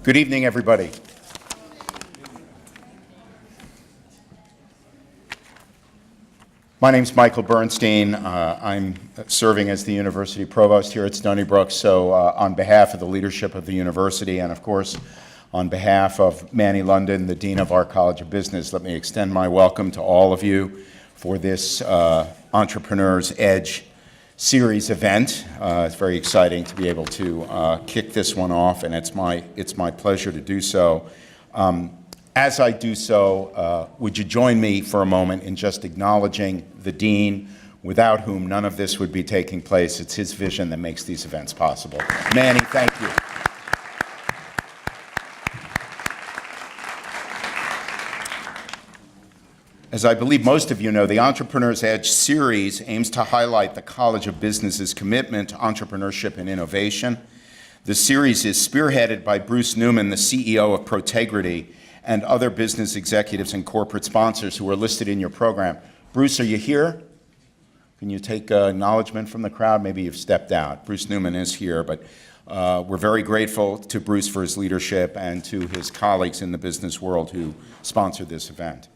Good evening, everybody. My name's Michael Bernstein. I'm serving as the University Provost here at Stony Brook. So on behalf of the leadership of the university and, of course, on behalf of Manny London, the Dean of our College of Business, let me extend my welcome to all of you for this Entrepreneur's Edge series event. It's very exciting to be able to kick this one off, and it's my pleasure to do so. As I do so, would you join me for a moment in just acknowledging the Dean, without whom none of this would be taking place. It's his vision that makes these events possible. Manny, thank you. As I believe most of you know, the Entrepreneur's Edge series aims to highlight the College of Business's commitment to entrepreneurship and innovation. The series is spearheaded by Bruce Newman, the CEO of Protegrity, and other business executives and corporate sponsors who are listed in your program. Bruce, are you here? Can you take acknowledgement from the crowd? Maybe you've stepped out. Bruce Newman is here, but we're very grateful to Bruce for his leadership and to his colleagues in the business world who sponsored this event.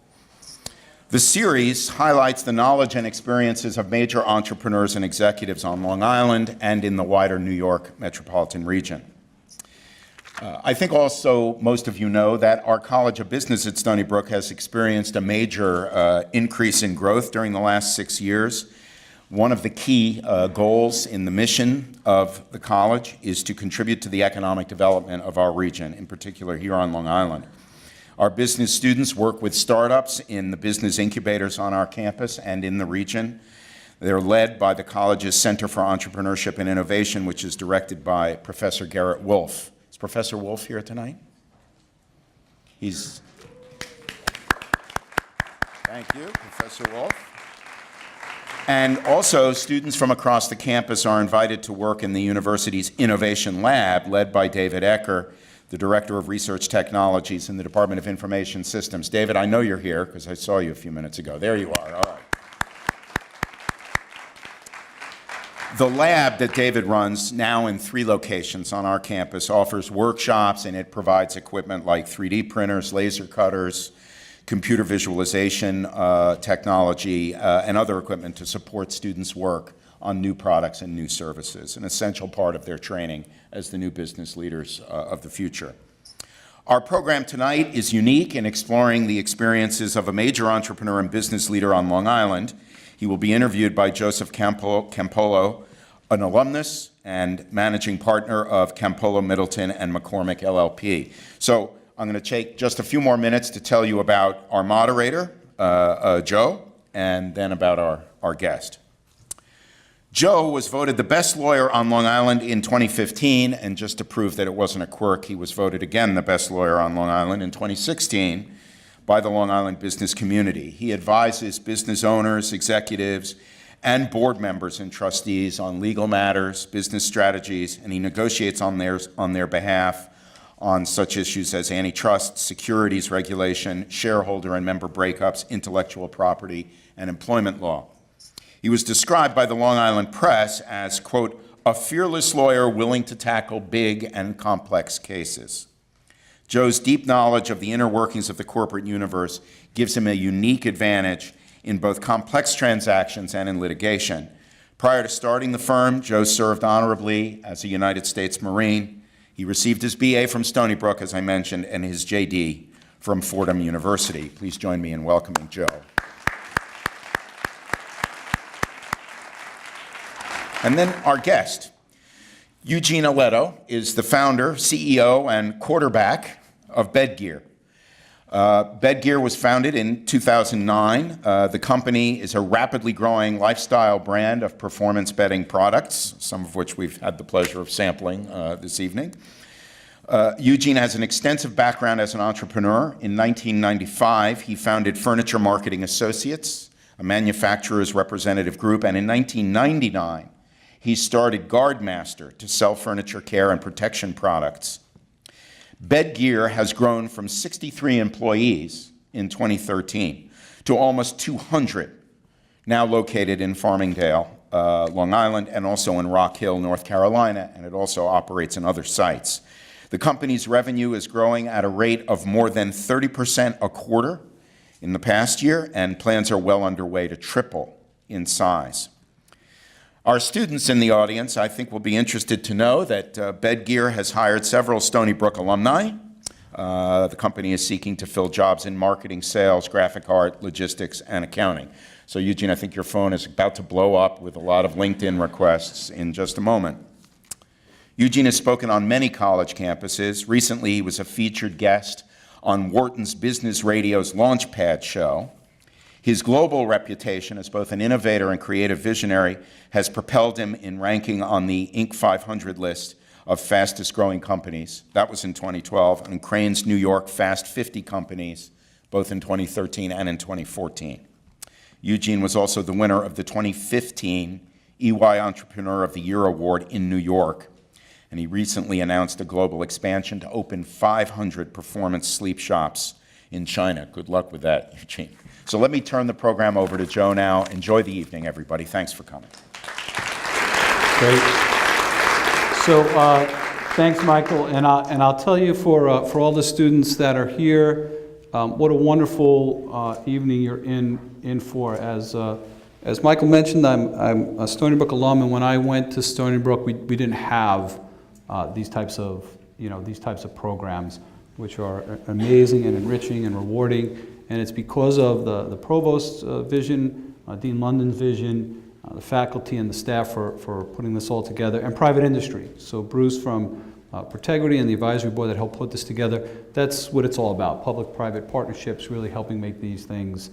The series highlights the knowledge and experiences of major entrepreneurs and executives on Long Island and in the wider New York metropolitan region. I think also most of you know that our College of Business at Stony Brook has experienced a major increase in growth during the last 6 years. One of the key goals in the mission of the college is to contribute to the economic development of our region, in particular here on Long Island. Our business students work with startups in the business incubators on our campus and in the region. They're led by the college's Center for Entrepreneurship and Innovation, which is directed by Professor Garrett Wolf. Is Professor Wolf here tonight? Thank you, Professor Wolf. And also, students from across the campus are invited to work in the university's Innovation Lab, led by David Ecker, the Director of Research Technologies in the Department of Information Systems. David, I know you're here because I saw you a few minutes ago. There you are. All right. The lab that David runs, now in 3 locations on our campus, offers workshops, and it provides equipment like 3D printers, laser cutters, computer visualization technology, and other equipment to support students' work on new products and new services, an essential part of their training as the new business leaders of the future. Our program tonight is unique in exploring the experiences of a major entrepreneur and business leader on Long Island. He will be interviewed by Joseph Campolo, an alumnus and managing partner of Campolo Middleton and McCormick LLP. So I'm going to take just a few more minutes to tell you about our moderator, Joe, and then about our guest. Joe was voted the best lawyer on Long Island in 2015, and just to prove that it wasn't a quirk, he was voted again the best lawyer on Long Island in 2016 by the Long Island business community. He advises business owners, executives, and board members and trustees on legal matters, business strategies, and he negotiates on their behalf on such issues as antitrust, securities regulation, shareholder and member breakups, intellectual property, and employment law. He was described by the Long Island Press as, quote, a fearless lawyer willing to tackle big and complex cases. Joe's deep knowledge of the inner workings of the corporate universe gives him a unique advantage in both complex transactions and in litigation. Prior to starting the firm, Joe served honorably as a United States Marine. He received his BA from Stony Brook, as I mentioned, and his JD from Fordham University. Please join me in welcoming Joe. And then our guest, Eugene Alletto, is the founder, CEO, and quarterback of Bedgear. Bedgear was founded in 2009. The company is a rapidly growing lifestyle brand of performance bedding products, some of which we've had the pleasure of sampling this evening. Eugene has an extensive background as an entrepreneur. In 1995, he founded Furniture Marketing Associates, a manufacturer's representative group, and in 1999, he started Guardmaster to sell furniture care and protection products. Bedgear has grown from 63 employees in 2013 to almost 200, now located in Farmingdale, Long Island, and also in Rock Hill, North Carolina, and it also operates in other sites. The company's revenue is growing at a rate of more than 30% a quarter in the past year, and plans are well underway to triple in size. Our students in the audience, I think, will be interested to know that Bedgear has hired several Stony Brook alumni. The company is seeking to fill jobs in marketing, sales, graphic art, logistics, and accounting. So Eugene, I think your phone is about to blow up with a lot of LinkedIn requests in just a moment. Eugene has spoken on many college campuses. Recently, he was a featured guest on Wharton's Business Radio's Launchpad show. His global reputation as both an innovator and creative visionary has propelled him in ranking on the Inc. 500 list of fastest growing companies. That was in 2012, and Crain's New York Fast 50 companies, both in 2013 and in 2014. Eugene was also the winner of the 2015 EY Entrepreneur of the Year Award in New York, and he recently announced a global expansion to open 500 performance sleep shops in China. Good luck with that, Eugene. So let me turn the program over to Joe now. Enjoy the evening, everybody. Thanks for coming. Great. So thanks, Michael. And I'll tell you for all the students that are here, what a wonderful evening you're in for. As Michael mentioned, I'm a Stony Brook alum, and when I went to Stony Brook, we didn't have these types of programs, which are amazing and enriching and rewarding. And it's because of the Provost's vision, Dean London's vision, the faculty and the staff for putting this all together, and private industry. So Bruce from Protegrity and the advisory board that helped put this together, that's what it's all about, public-private partnerships, really helping make these things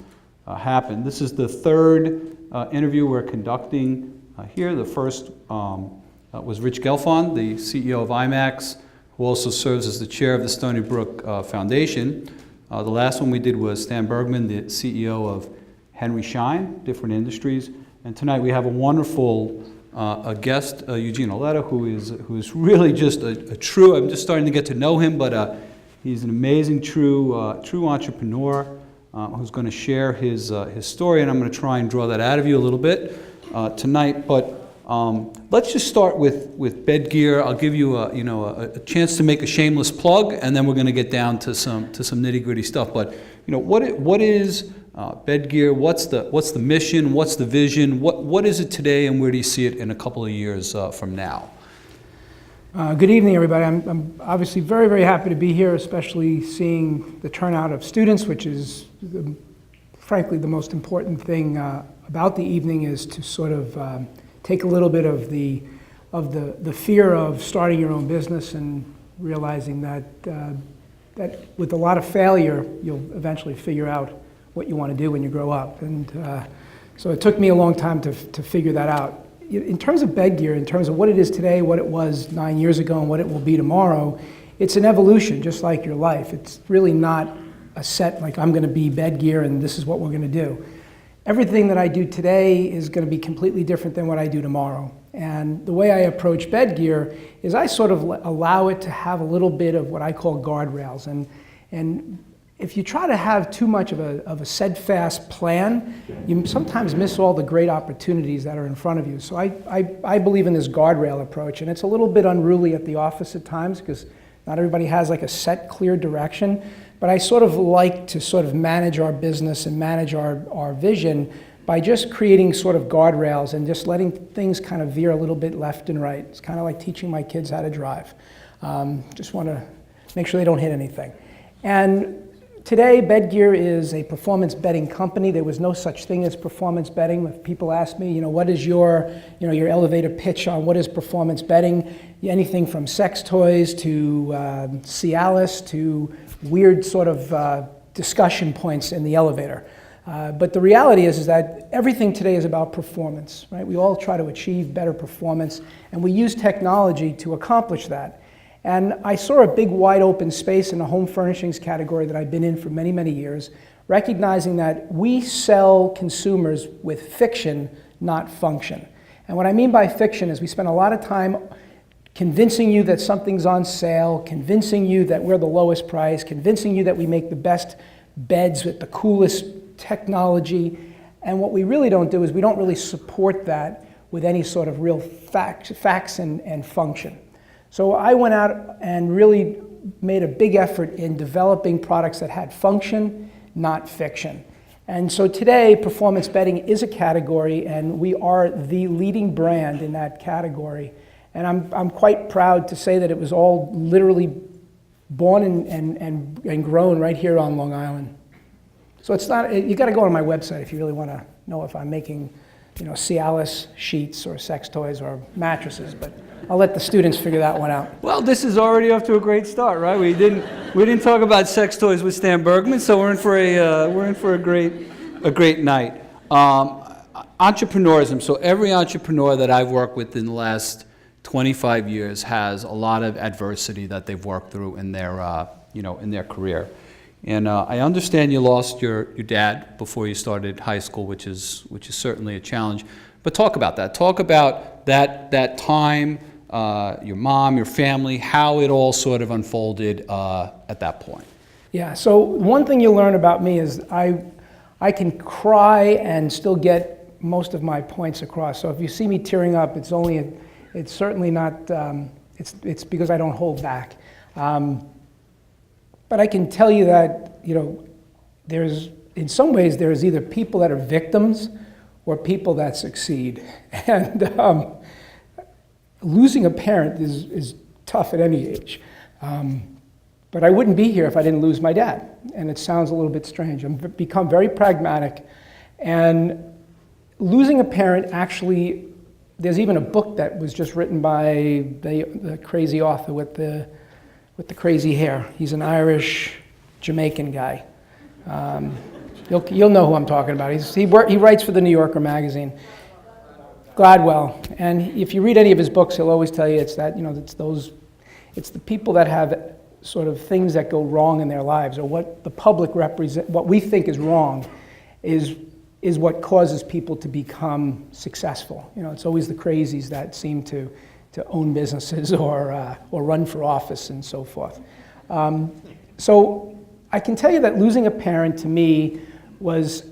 happen. This is the third interview we're conducting here. The first was Rich Gelfond, the CEO of IMAX, who also serves as the chair of the Stony Brook Foundation. The last one we did was Stan Bergman, the CEO of Henry Schein, different industries. And tonight we have a wonderful guest, Eugene Alletto, who is really just a true, I'm just starting to get to know him, but he's an amazing, true entrepreneur who's going to share his story, and I'm going to try and draw that out of you a little bit tonight. But let's just start with Bedgear. I'll give you a chance to make a shameless plug, and then we're going to get down to some nitty-gritty stuff. But what is Bedgear? What's the mission? What's the vision? What is it today, and where do you see it in a couple of years from now? Good evening, everybody. I'm obviously very, very happy to be here, especially seeing the turnout of students, which is frankly the most important thing about the evening, is to sort of take a little bit of the fear of starting your own business and realizing that with a lot of failure, you'll eventually figure out what you want to do when you grow up. And so it took me a long time to figure that out. In terms of Bedgear, in terms of what it is today, what it was 9 years ago, and what it will be tomorrow, it's an evolution, just like your life. It's really not a set, like I'm going to be Bedgear and this is what we're going to do. Everything that I do today is going to be completely different than what I do tomorrow. And the way I approach Bedgear is I sort of allow it to have a little bit of what I call guardrails. And if you try to have too much of a steadfast plan, you sometimes miss all the great opportunities that are in front of you. So I believe in this guardrail approach, and it's a little bit unruly at the office at times because not everybody has like a set, clear direction. But I sort of like to sort of manage our business and manage our vision by just creating sort of guardrails and just letting things kind of veer a little bit left and right. It's kind of like teaching my kids how to drive. Just want to make sure they don't hit anything. And today, Bedgear is a performance betting company. There was no such thing as performance betting. If people ask me, what is your elevator pitch on what is performance betting? Anything from sex toys to Cialis to weird sort of discussion points in the elevator. But the reality is that everything today is about performance, right? We all try to achieve better performance, and we use technology to accomplish that. And I saw a big wide open space in the home furnishings category that I've been in for many, many years, recognizing that we sell consumers with fiction, not function. And what I mean by fiction is we spend a lot of time convincing you that something's on sale, convincing you that we're the lowest price, convincing you that we make the best beds with the coolest technology. And what we really don't do is we don't really support that with any sort of real facts and function. So I went out and really made a big effort in developing products that had function, not fiction. And so today, performance bedding is a category, and we are the leading brand in that category. And I'm quite proud to say that it was all literally born and grown right here on Long Island. So it's not, you got to go on my website if you really want to know if I'm making, Cialis sheets or sex toys or mattresses, but I'll let the students figure that one out. Well, this is already off to a great start, right? We didn't talk about sex toys with Stan Bergman, so we're in for a great night. Entrepreneurism. So every entrepreneur that I've worked with in the last 25 years has a lot of adversity that they've worked through in their in their career. And I understand you lost your dad before you started high school, which is certainly a challenge. But talk about that. Talk about that time, your mom, your family, how it all sort of unfolded at that point. Yeah, so one thing you'll learn about me is I can cry and still get most of my points across. So if you see me tearing up, it's certainly not, it's because I don't hold back. But I can tell you that, in some ways, there's either people that are victims or people that succeed. And losing a parent is tough at any age. But I wouldn't be here if I didn't lose my dad. And it sounds a little bit strange. I've become very pragmatic. And losing a parent actually, there's even a book that was just written by the crazy author with the crazy hair. He's an Irish Jamaican guy. You'll know who I'm talking about. He writes for the New Yorker magazine. Gladwell. And if you read any of his books, he'll always tell you it's the people that have sort of things that go wrong in their lives, or what the public what we think is wrong is what causes people to become successful. It's always the crazies that seem to own businesses or run for office and so forth. So I can tell you that losing a parent to me was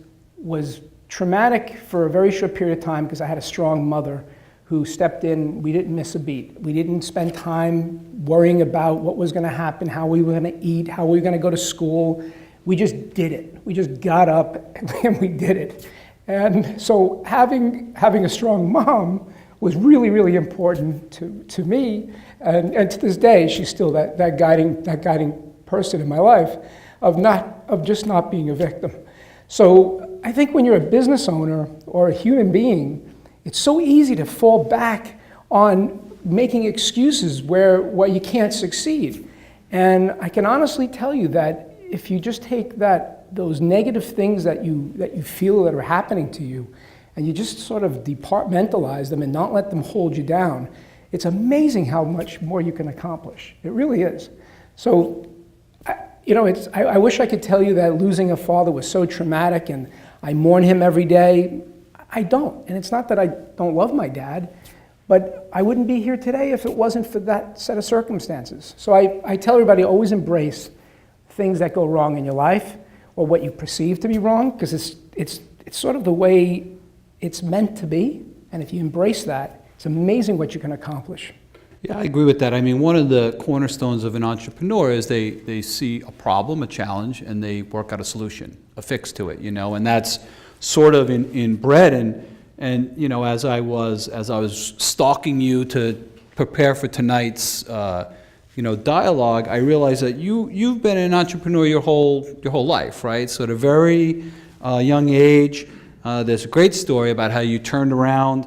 traumatic for a very short period of time because I had a strong mother who stepped in. We didn't miss a beat. We didn't spend time worrying about what was going to happen, how we were going to eat, how we were going to go to school. We just did it. We just got up and we did it. And so having a strong mom was really, really important to me, and to this day, she's still that guiding person in my life of just not being a victim. So I think when you're a business owner or a human being, it's so easy to fall back on making excuses where you can't succeed. And I can honestly tell you that if you just take those negative things that you feel that are happening to you, and you just sort of departmentalize them and not let them hold you down, it's amazing how much more you can accomplish. It really is. So, I wish I could tell you that losing a father was so traumatic and I mourn him every day. I don't. And it's not that I don't love my dad, but I wouldn't be here today if it wasn't for that set of circumstances. So I tell everybody, always embrace things that go wrong in your life or what you perceive to be wrong, because it's sort of the way it's meant to be, and if you embrace that, it's amazing what you can accomplish. Yeah, I agree with that. I mean, one of the cornerstones of an entrepreneur is they see a problem, a challenge, and they work out a solution, a fix to it, and that's sort of inbred. And as I was stalking you to prepare for tonight's dialogue, I realized that you've been an entrepreneur your whole life, right? So at a very young age. There's a great story about how you turned around,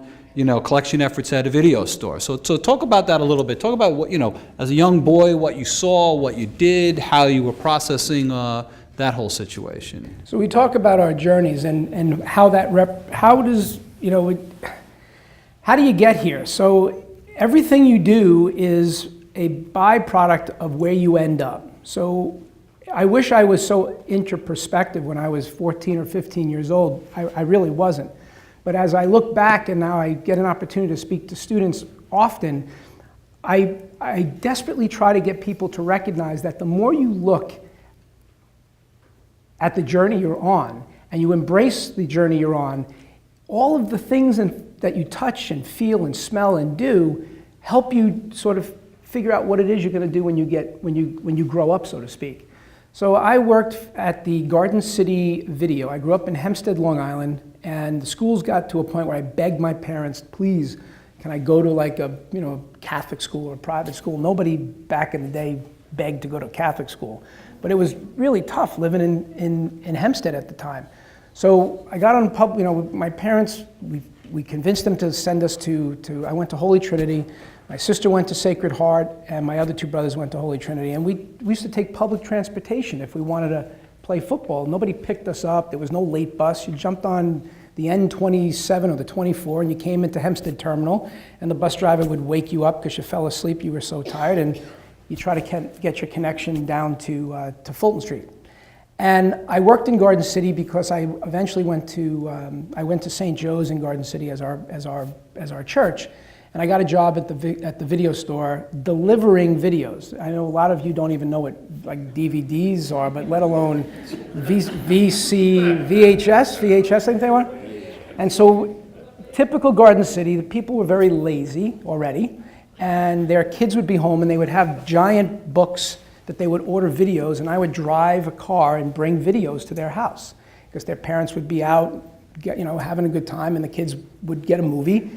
collection efforts at a video store. So talk about that a little bit. Talk about what, as a young boy, what you saw, what you did, how you were processing that whole situation. So we talk about our journeys and how how do you get here? So everything you do is a byproduct of where you end up. So I wish I was so introspective when I was 14 or 15 years old. I really wasn't. But as I look back and now I get an opportunity to speak to students often, I desperately try to get people to recognize that the more you look at the journey you're on and you embrace the journey you're on, all of the things that you touch and feel and smell and do help you sort of figure out what it is you're going to do when you grow up, so to speak. So I worked at the Garden City Video. I grew up in Hempstead, Long Island, and the schools got to a point where I begged my parents, please, can I go to like a Catholic school or a private school? Nobody back in the day begged to go to Catholic school, but it was really tough living in Hempstead at the time. So I got on my parents, we convinced them to send us to I went to Holy Trinity. My sister went to Sacred Heart, and my other two brothers went to Holy Trinity. And we used to take public transportation if we wanted to play football. Nobody picked us up. There was no late bus. You jumped on the N27 or the 24, and you came into Hempstead Terminal, and the bus driver would wake you up because you fell asleep. You were so tired, and you try to get your connection down to Fulton Street. And I worked in Garden City because I eventually went to St. Joe's in Garden City as our church. And I got a job at the video store delivering videos. I know a lot of you don't even know what like DVDs are, but let alone VHS, I think they were. And so typical Garden City, the people were very lazy already, and their kids would be home and they would have giant books that they would order videos, and I would drive a car and bring videos to their house because their parents would be out having a good time and the kids would get a movie.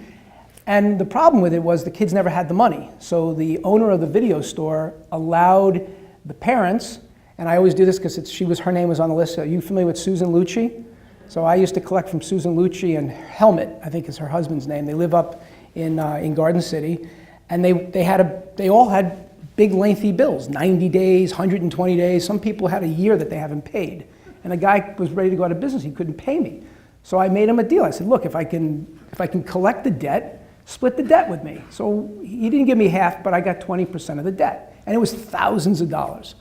And the problem with it was the kids never had the money. So the owner of the video store allowed the parents, and I always do this because her name was on the list. Are you familiar with Susan Lucci? So I used to collect from Susan Lucci, and Helmut, I think is her husband's name. They live up in Garden City, and they all had big lengthy bills, 90 days, 120 days. Some people had a year that they haven't paid. And the guy was ready to go out of business. He couldn't pay me. So I made him a deal. I said, look, if I can collect the debt, split the debt with me. So he didn't give me half, but I got 20% of the debt. And it was thousands of dollars.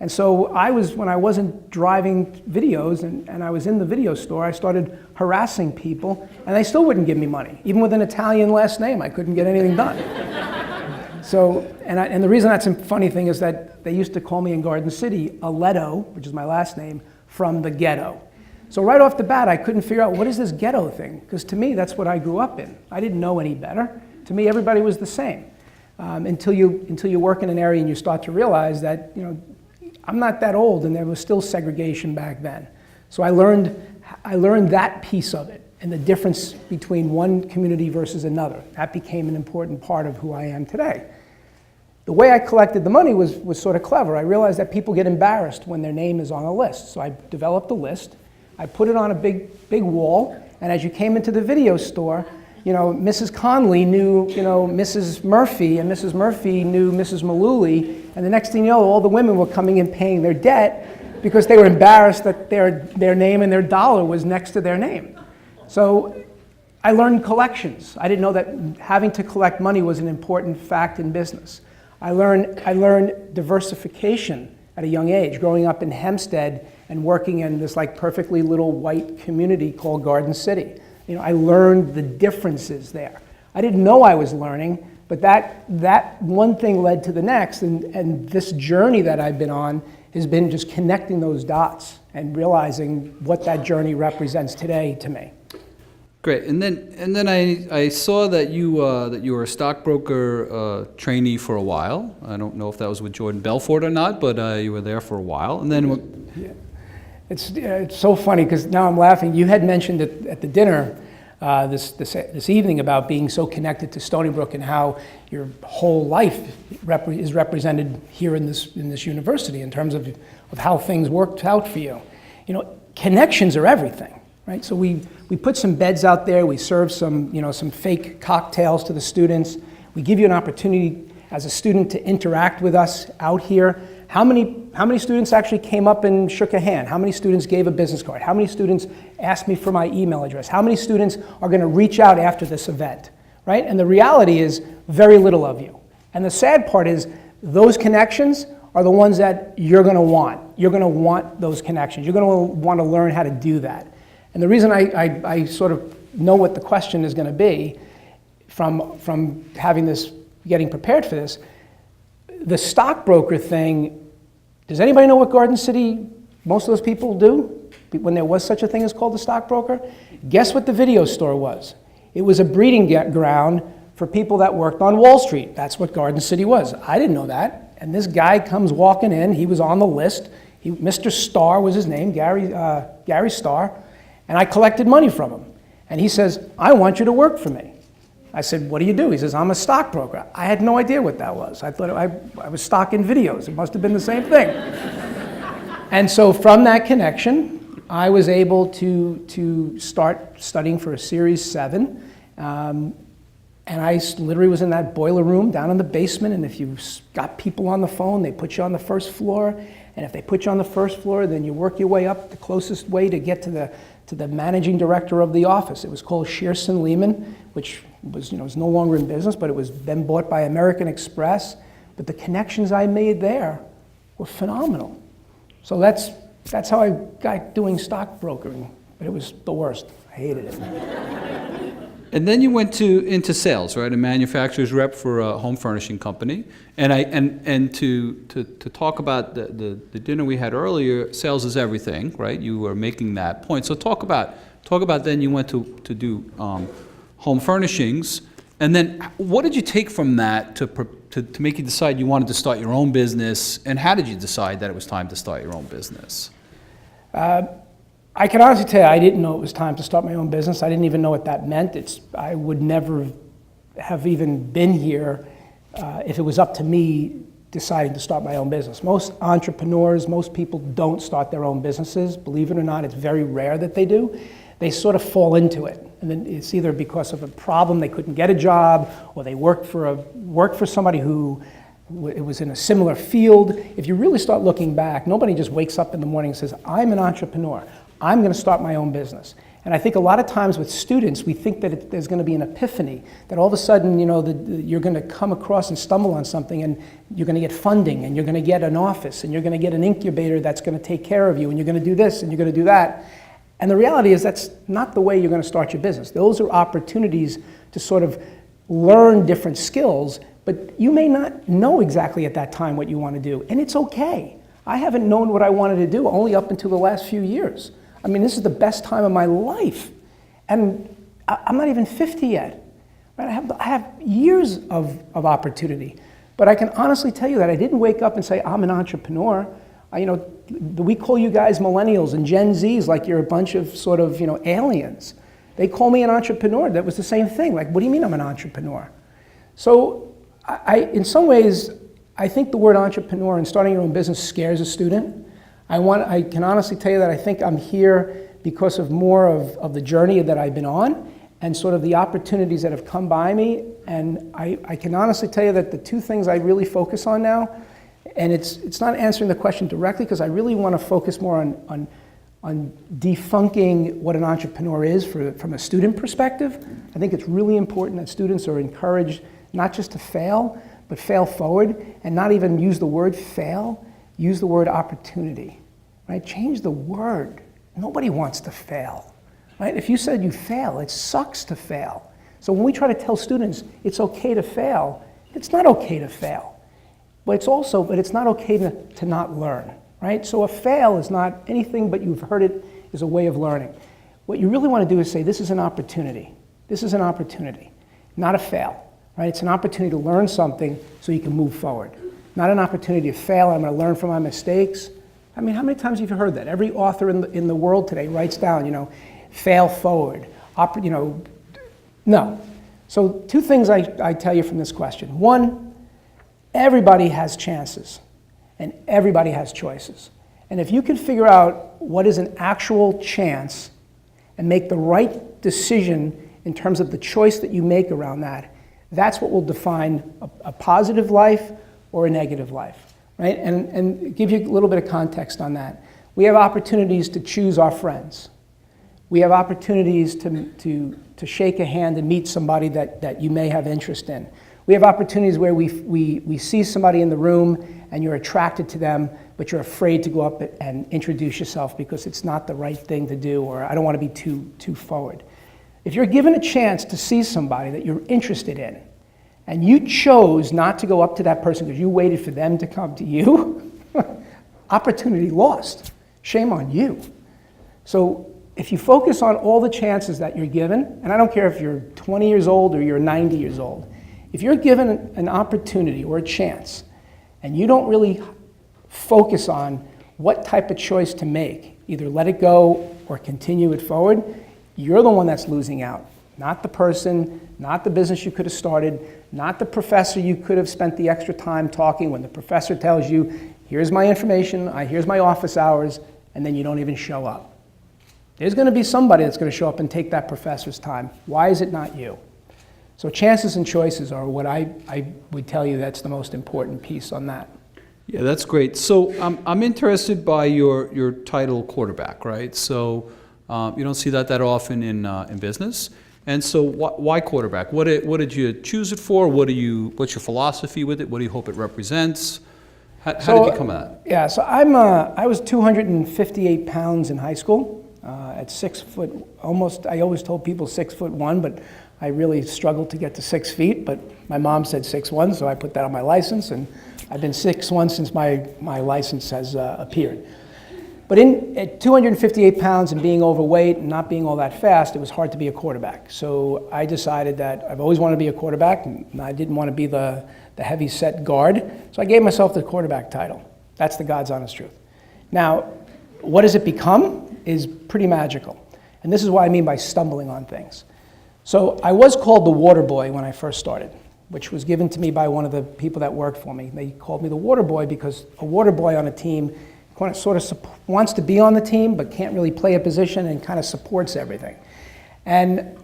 And so when I wasn't driving videos and I was in the video store, I started harassing people, and they still wouldn't give me money. Even with an Italian last name, I couldn't get anything done. So, and the reason that's a funny thing is that they used to call me in Garden City Aletto, which is my last name, from the ghetto. So right off the bat, I couldn't figure out what is this ghetto thing, because to me, that's what I grew up in. I didn't know any better. To me, everybody was the same. Until you work in an area and you start to realize that, I'm not that old and there was still segregation back then. So I learned that piece of it and the difference between one community versus another. That became an important part of who I am today. The way I collected the money was sort of clever. I realized that people get embarrassed when their name is on a list. So I developed a list. I put it on a big wall, and as you came into the video store, Mrs. Conley knew, Mrs. Murphy, and Mrs. Murphy knew Mrs. Malooly, and the next thing you know, all the women were coming in paying their debt because they were embarrassed that their name and their dollar was next to their name. So I learned collections. I didn't know that having to collect money was an important fact in business. I learned diversification at a young age, growing up in Hempstead and working in this like perfectly little white community called Garden City. I learned the differences there. I didn't know I was learning, but that one thing led to the next, and this journey that I've been on has been just connecting those dots and realizing what that journey represents today to me. Great, and then I saw that you were a stockbroker trainee for a while. I don't know if that was with Jordan Belfort or not, but you were there for a while, and then. Yeah. It's so funny because now I'm laughing. You had mentioned at the dinner this evening about being so connected to Stony Brook and how your whole life is represented here in this university in terms of how things worked out for you. Connections are everything, right? So we put some beds out there. We serve some fake cocktails to the students. We give you an opportunity as a student to interact with us out here. How many students actually came up and shook a hand? How many students gave a business card? How many students asked me for my email address? How many students are going to reach out after this event, right? And the reality is very little of you. And the sad part is those connections are the ones that you're going to want. You're going to want those connections. You're going to want to learn how to do that. And the reason I sort of know what the question is going to be from getting prepared for this, the stockbroker thing, does anybody know what Garden City, most of those people do when there was such a thing as called the stockbroker? Guess what the video store was? It was a breeding ground for people that worked on Wall Street. That's what Garden City was. I didn't know that. And this guy comes walking in. He was on the list. Mr. Starr was his name, Gary Starr. And I collected money from him. And he says, I want you to work for me. I said, what do you do? He says, I'm a stockbroker. I had no idea what that was. I thought I was stocking videos. It must have been the same thing. And so from that connection, I was able to start studying for a Series 7. And I literally was in that boiler room down in the basement, and if you got people on the phone, they put you on the first floor. And if they put you on the first floor, then you work your way up the closest way to get to the managing director of the office. It was called Shearson Lehman, which was no longer in business, but it was then bought by American Express. But the connections I made there were phenomenal. So that's how I got doing stockbrokering, but it was the worst. I hated it. And then you went into sales, right? A manufacturer's rep for a home furnishing company. And to talk about the dinner we had earlier, sales is everything, right? You were making that point. So talk about then you went to do home furnishings, and then what did you take from that to make you decide you wanted to start your own business, and how did you decide that it was time to start your own business? I can honestly tell you, I didn't know it was time to start my own business. I didn't even know what that meant. I would never have even been here if it was up to me deciding to start my own business. Most entrepreneurs, most people don't start their own businesses. Believe it or not, it's very rare that they do. They sort of fall into it. And then it's either because of a problem, they couldn't get a job, or they worked for somebody who it was in a similar field. If you really start looking back, nobody just wakes up in the morning and says, I'm an entrepreneur. I'm going to start my own business. And I think a lot of times with students, we think that there's going to be an epiphany, that all of a sudden, you're going to come across and stumble on something, and you're going to get funding, and you're going to get an office, and you're going to get an incubator that's going to take care of you, and you're going to do this, and you're going to do that. And the reality is that's not the way you're going to start your business. Those are opportunities to sort of learn different skills, but you may not know exactly at that time what you want to do, and it's okay. I haven't known what I wanted to do only up until the last few years. I mean, this is the best time of my life, and I'm not even 50 yet. Right? I have years of opportunity, but I can honestly tell you that I didn't wake up and say, I'm an entrepreneur. We call you guys millennials and Gen Zs like you're a bunch of sort of, aliens. They call me an entrepreneur. That was the same thing. Like, what do you mean I'm an entrepreneur? So in some ways, I think the word entrepreneur and starting your own business scares a student. I can honestly tell you that I think I'm here because of more of the journey that I've been on and sort of the opportunities that have come by me. And I can honestly tell you that the two things I really focus on now, and it's not answering the question directly because I really want to focus more on defunking what an entrepreneur is from a student perspective. I think it's really important that students are encouraged not just to fail, but fail forward, and not even use the word fail, use the word opportunity. Right? Change the word. Nobody wants to fail. Right? If you said you fail, it sucks to fail. So when we try to tell students it's okay to fail, it's not okay to fail. But it's not okay to not learn. Right? So a fail is not anything but you've heard it is a way of learning. What you really want to do is say this is an opportunity. This is an opportunity, not a fail. Right? It's an opportunity to learn something so you can move forward. Not an opportunity to fail, I'm going to learn from my mistakes. I mean, how many times have you heard that? Every author in the world today writes down, fail forward, no. So two things I tell you from this question. One, everybody has chances, and everybody has choices. And if you can figure out what is an actual chance and make the right decision in terms of the choice that you make around that, that's what will define a positive life or a negative life. Right? And give you a little bit of context on that. We have opportunities to choose our friends. We have opportunities to shake a hand and meet somebody that you may have interest in. We have opportunities where we see somebody in the room and you're attracted to them, but you're afraid to go up and introduce yourself because it's not the right thing to do, or I don't want to be too forward. If you're given a chance to see somebody that you're interested in, and you chose not to go up to that person because you waited for them to come to you, opportunity lost. Shame on you. So if you focus on all the chances that you're given, and I don't care if you're 20 years old or you're 90 years old, if you're given an opportunity or a chance, and you don't really focus on what type of choice to make, either let it go or continue it forward, you're the one that's losing out. Not the person, not the business you could have started, not the professor you could have spent the extra time talking when the professor tells you, here's my information, here's my office hours, and then you don't even show up. There's going to be somebody that's going to show up and take that professor's time. Why is it not you? So chances and choices are what I would tell you that's the most important piece on that. Yeah, that's great. So I'm interested by your title quarterback, right? So you don't see that often in business. And so why quarterback? What did you choose it for? What's your philosophy with it? What do you hope it represents? How did you come at that? Yeah, so I was 258 pounds in high school. At 6 foot, almost, I always told people 6'1", but I really struggled to get to 6 feet, but my mom said 6'1", so I put that on my license, and I've been 6'1" since my license has appeared. But at 258 pounds and being overweight and not being all that fast, it was hard to be a quarterback. So I decided that I've always wanted to be a quarterback, and I didn't want to be the heavy-set guard, so I gave myself the quarterback title. That's the God's honest truth. Now, what has it become is pretty magical. And this is what I mean by stumbling on things. So I was called the water boy when I first started, which was given to me by one of the people that worked for me. They called me the water boy because a water boy on a team sort of wants to be on the team but can't really play a position and kind of supports everything. And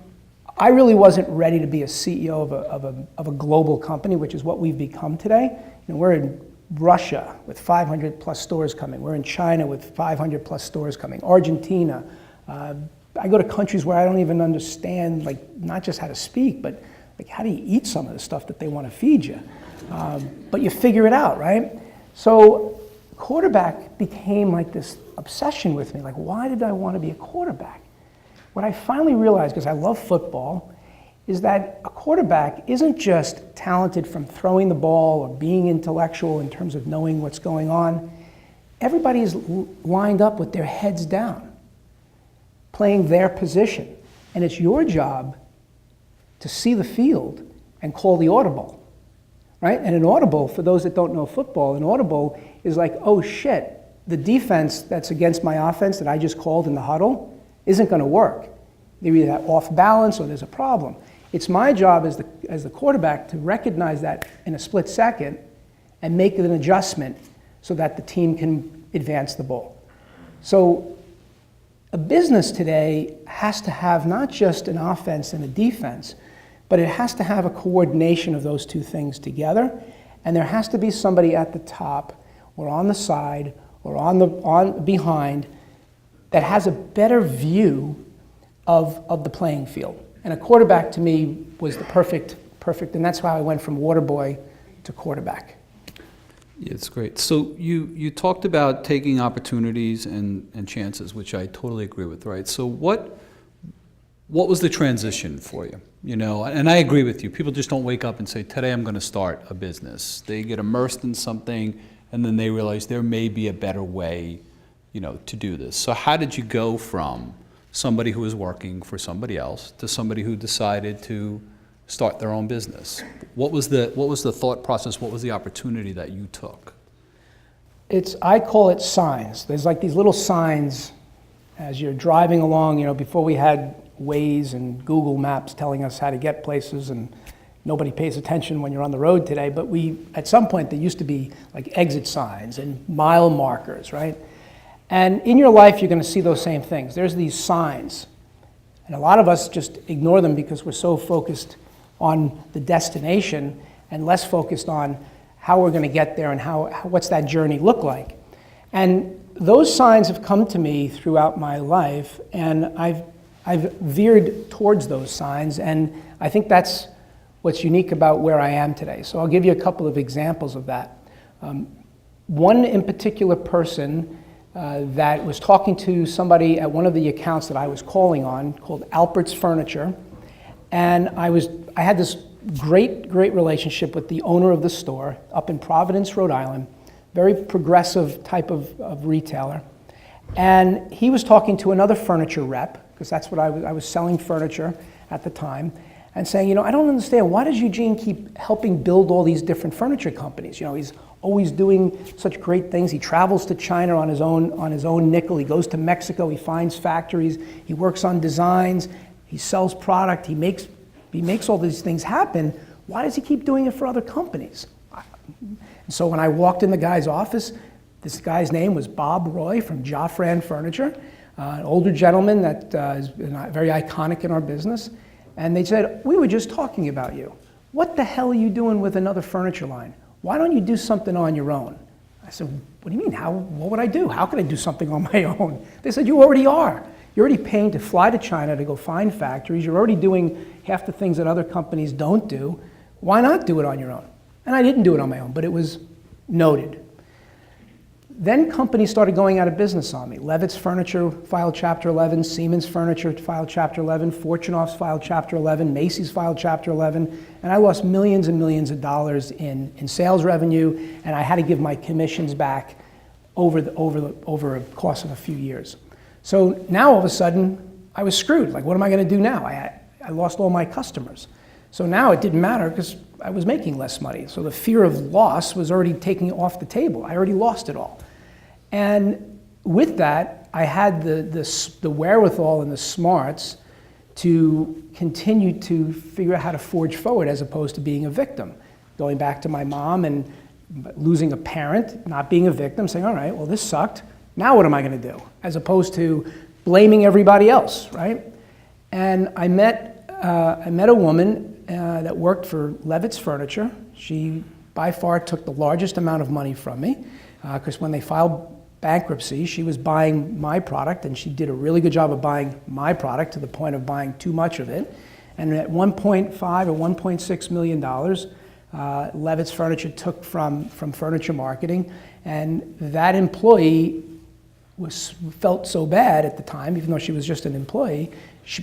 I really wasn't ready to be a CEO of a global company, which is what we've become today. You know, we're in Russia with 500 plus stores coming. We're in China with 500 plus stores coming. Argentina. I go to countries where I don't even understand, like, not just how to speak, but like how do you eat some of the stuff that they want to feed you? But you figure it out, right? So quarterback became like this obsession with me. Like, why did I want to be a quarterback? What I finally realized, because I love football, is that a quarterback isn't just talented from throwing the ball or being intellectual in terms of knowing what's going on. Everybody is lined up with their heads down, playing their position. And it's your job to see the field and call the audible, right? And an audible, for those that don't know football, an audible is like, oh shit, the defense that's against my offense that I just called in the huddle isn't going to work. They're either off balance or there's a problem. It's my job as the quarterback to recognize that in a split second and make an adjustment so that the team can advance the ball. So a business today has to have not just an offense and a defense, but it has to have a coordination of those two things together, and there has to be somebody at the top or on the side or on behind that has a better view of the playing field. And a quarterback to me was the perfect, and that's how I went from water boy to quarterback. Yeah, it's great. So you talked about taking opportunities and chances, which I totally agree with, right? So what was the transition for you? You know, and I agree with you. People just don't wake up and say, today I'm going to start a business. They get immersed in something, and then they realize there may be a better way, you know, to do this. So how did you go from somebody who was working for somebody else to somebody who decided to start their own business? What was the thought process? What was the opportunity that you took? I call it signs. There's like these little signs as you're driving along. You know, before we had Waze and Google Maps telling us how to get places, and nobody pays attention when you're on the road today, but at some point there used to be like exit signs and mile markers, right? And in your life you're going to see those same things. There's these signs, and a lot of us just ignore them because we're so focused on the destination and less focused on how we're going to get there and what's that journey look like. And those signs have come to me throughout my life, and I've veered towards those signs, and I think that's what's unique about where I am today. So I'll give you a couple of examples of that. One in particular person that was talking to somebody at one of the accounts that I was calling on called Albert's Furniture, and I had this great relationship with the owner of the store up in Providence, Rhode Island, very progressive type of retailer. And he was talking to another furniture rep, because that's what I was selling furniture at the time, and saying, you know, I don't understand, why does Eugene keep helping build all these different furniture companies? You know, he's always doing such great things. He travels to China on his own nickel. He goes to Mexico, he finds factories, he works on designs, he sells product, he makes all these things happen. Why does he keep doing it for other companies? So when I walked in the guy's office, this guy's name was Bob Roy from Joffran Furniture, an older gentleman that is very iconic in our business. And they said, we were just talking about you. What the hell are you doing with another furniture line? Why don't you do something on your own? I said, what do you mean? What would I do? How could I do something on my own? They said, you already are. You're already paying to fly to China to go find factories. You're already doing half the things that other companies don't do. Why not do it on your own? And I didn't do it on my own, but it was noted. Then companies started going out of business on me. Levitt's Furniture filed Chapter 11, Siemens Furniture filed Chapter 11, Fortunoff's filed Chapter 11, Macy's filed Chapter 11, and I lost millions and millions of dollars in sales revenue, and I had to give my commissions back over a course of a few years. So now all of a sudden, I was screwed. Like, what am I going to do now? I lost all my customers. So now it didn't matter because I was making less money. So the fear of loss was already taken off the table. I already lost it all. And with that, I had the wherewithal and the smarts to continue to figure out how to forge forward as opposed to being a victim. Going back to my mom and losing a parent, not being a victim, saying, all right, well, this sucked. Now what am I going to do? As opposed to blaming everybody else, right? And I met a woman that worked for Levitt's Furniture. She, by far, took the largest amount of money from me, because when they filed bankruptcy, she was buying my product, and she did a really good job of buying my product to the point of buying too much of it. And at $1.5 or $1.6 million, Levitt's Furniture took from furniture marketing, and that employee felt so bad at the time, even though she was just an employee,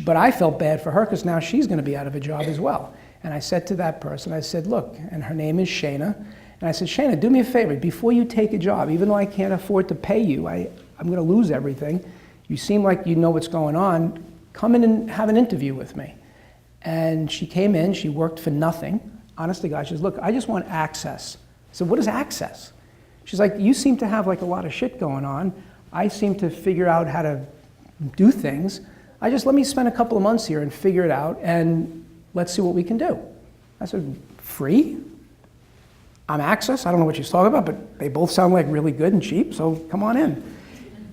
but I felt bad for her because now she's going to be out of a job as well. And I said to that person, I said, look, and her name is Shana, and I said, Shana, do me a favor, before you take a job, even though I can't afford to pay you, I'm going to lose everything, you seem like you know what's going on, come in and have an interview with me. And she came in, she worked for nothing. Honest to God, she says, look, I just want access. I said, what is access? She's like, you seem to have like a lot of shit going on. I seem to figure out how to do things. Let me spend a couple of months here and figure it out, and let's see what we can do. I said, free? I'm Access? I don't know what she's talking about, but they both sound like really good and cheap, so come on in.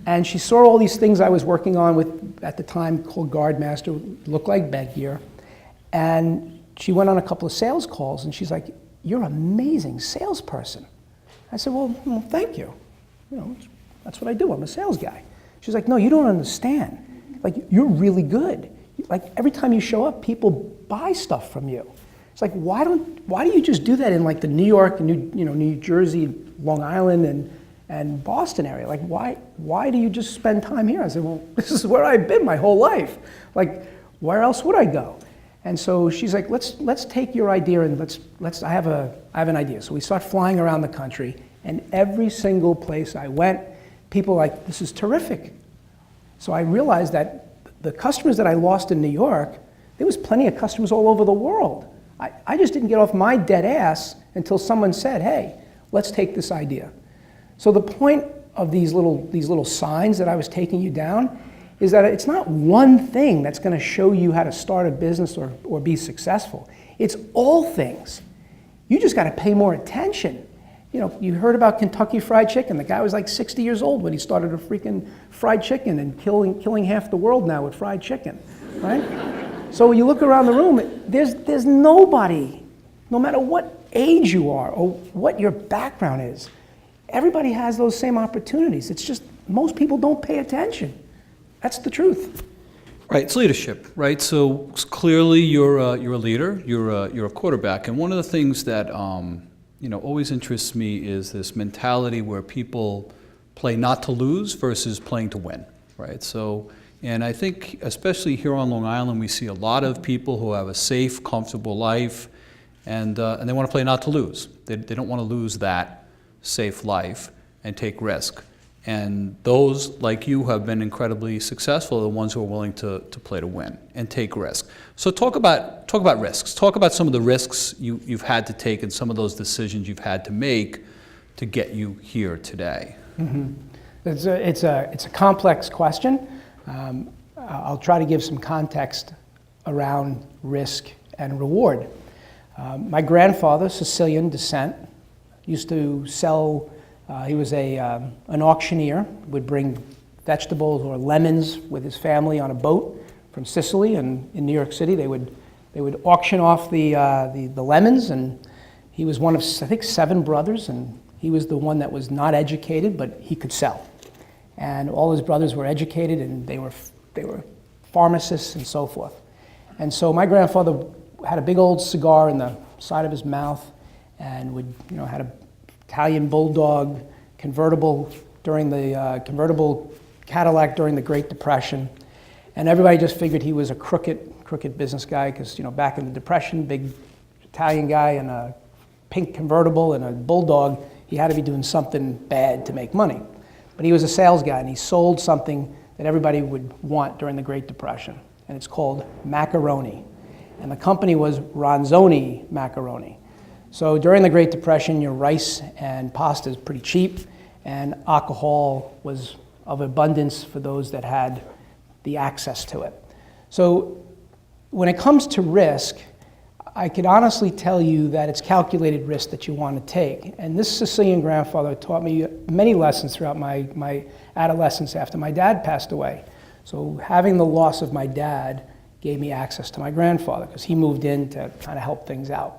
And she saw all these things I was working on with, at the time, called Guardmaster, looked like Bedgear, and she went on a couple of sales calls, and she's like, you're an amazing salesperson. I said, well, thank you. You know, that's what I do. I'm a sales guy. She's like, no, you don't understand. Like, you're really good. Like, every time you show up, people buy stuff from you. It's like, why do you just do that in like the New York, New Jersey, Long Island, and Boston area? Like, why do you just spend time here? I said, well, this is where I've been my whole life. Like, where else would I go? And so she's like, let's take your idea and I have an idea. So we start flying around the country, and every single place I went, people were like, this is terrific. So I realized that the customers that I lost in New York, there was plenty of customers all over the world. I just didn't get off my dead ass until someone said, hey, let's take this idea. So the point of these little signs that I was taking you down is that it's not one thing that's going to show you how to start a business or be successful. It's all things. You just got to pay more attention. You know, you heard about Kentucky Fried Chicken. The guy was like 60 years old when he started a freaking fried chicken and killing half the world now with fried chicken, right? So when you look around the room, there's nobody, no matter what age you are or what your background is, everybody has those same opportunities. It's just most people don't pay attention. That's the truth. Right, it's leadership, right? So clearly you're a leader, you're a quarterback, and one of the things that always interests me is this mentality where people play not to lose versus playing to win, right? So, and I think especially here on Long Island, we see a lot of people who have a safe, comfortable life, and they want to play not to lose. They don't want to lose that safe life and take risk. And those, like you, have been incredibly successful, are the ones who are willing to play to win and take risks. So talk about risks. Talk about some of the risks you've had to take and some of those decisions you've had to make to get you here today. Mm-hmm. It's a complex question. I'll try to give some context around risk and reward. My grandfather, Sicilian descent, used to sell. He was an auctioneer, would bring vegetables or lemons with his family on a boat from Sicily, and in New York City they would auction off the lemons, and he was one of, I think, 7 brothers, and he was the one that was not educated, but he could sell. And all his brothers were educated, and they were pharmacists and so forth. And so my grandfather had a big old cigar in the side of his mouth, and had a Italian bulldog convertible Cadillac during the Great Depression, and everybody just figured he was a crooked business guy because back in the Depression, big Italian guy and a pink convertible and a bulldog, he had to be doing something bad to make money. But he was a sales guy, and he sold something that everybody would want during the Great Depression, and it's called macaroni, and the company was Ronzoni Macaroni. So during the Great Depression, your rice and pasta is pretty cheap, and alcohol was of abundance for those that had the access to it. So when it comes to risk, I could honestly tell you that it's calculated risk that you want to take. And this Sicilian grandfather taught me many lessons throughout my adolescence after my dad passed away. So having the loss of my dad gave me access to my grandfather because he moved in to kind of help things out.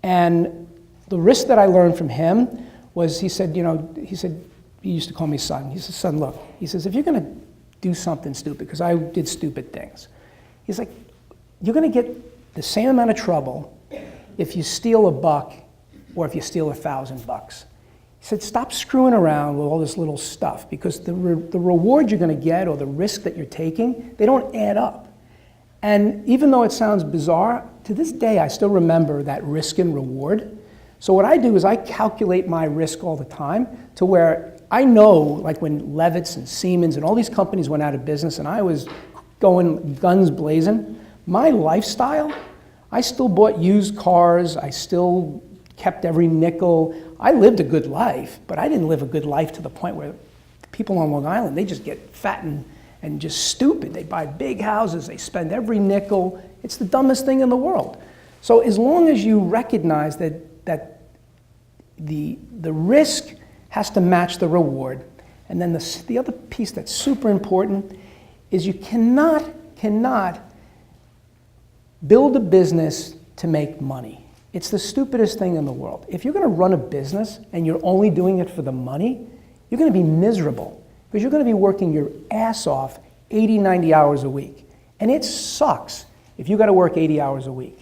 And the risk that I learned from him was, he said, he used to call me son. He said, son, look, he says, if you're going to do something stupid, because I did stupid things, he's like, you're going to get the same amount of trouble if you steal $1 or if you steal $1,000. He said, stop screwing around with all this little stuff, because the reward you're going to get or the risk that you're taking, they don't add up. And even though it sounds bizarre, to this day, I still remember that risk and reward. So what I do is I calculate my risk all the time to where I know, like when Levitz and Siemens and all these companies went out of business and I was going guns blazing, my lifestyle, I still bought used cars, I still kept every nickel. I lived a good life, but I didn't live a good life to the point where people on Long Island, they just get fat and just stupid. They buy big houses, they spend every nickel. It's the dumbest thing in the world. So as long as you recognize that the risk has to match the reward, and then the other piece that's super important is you cannot build a business to make money. It's the stupidest thing in the world. If you're going to run a business and you're only doing it for the money, you're going to be miserable. Because you're going to be working your ass off 80, 90 hours a week. And it sucks if you got to work 80 hours a week.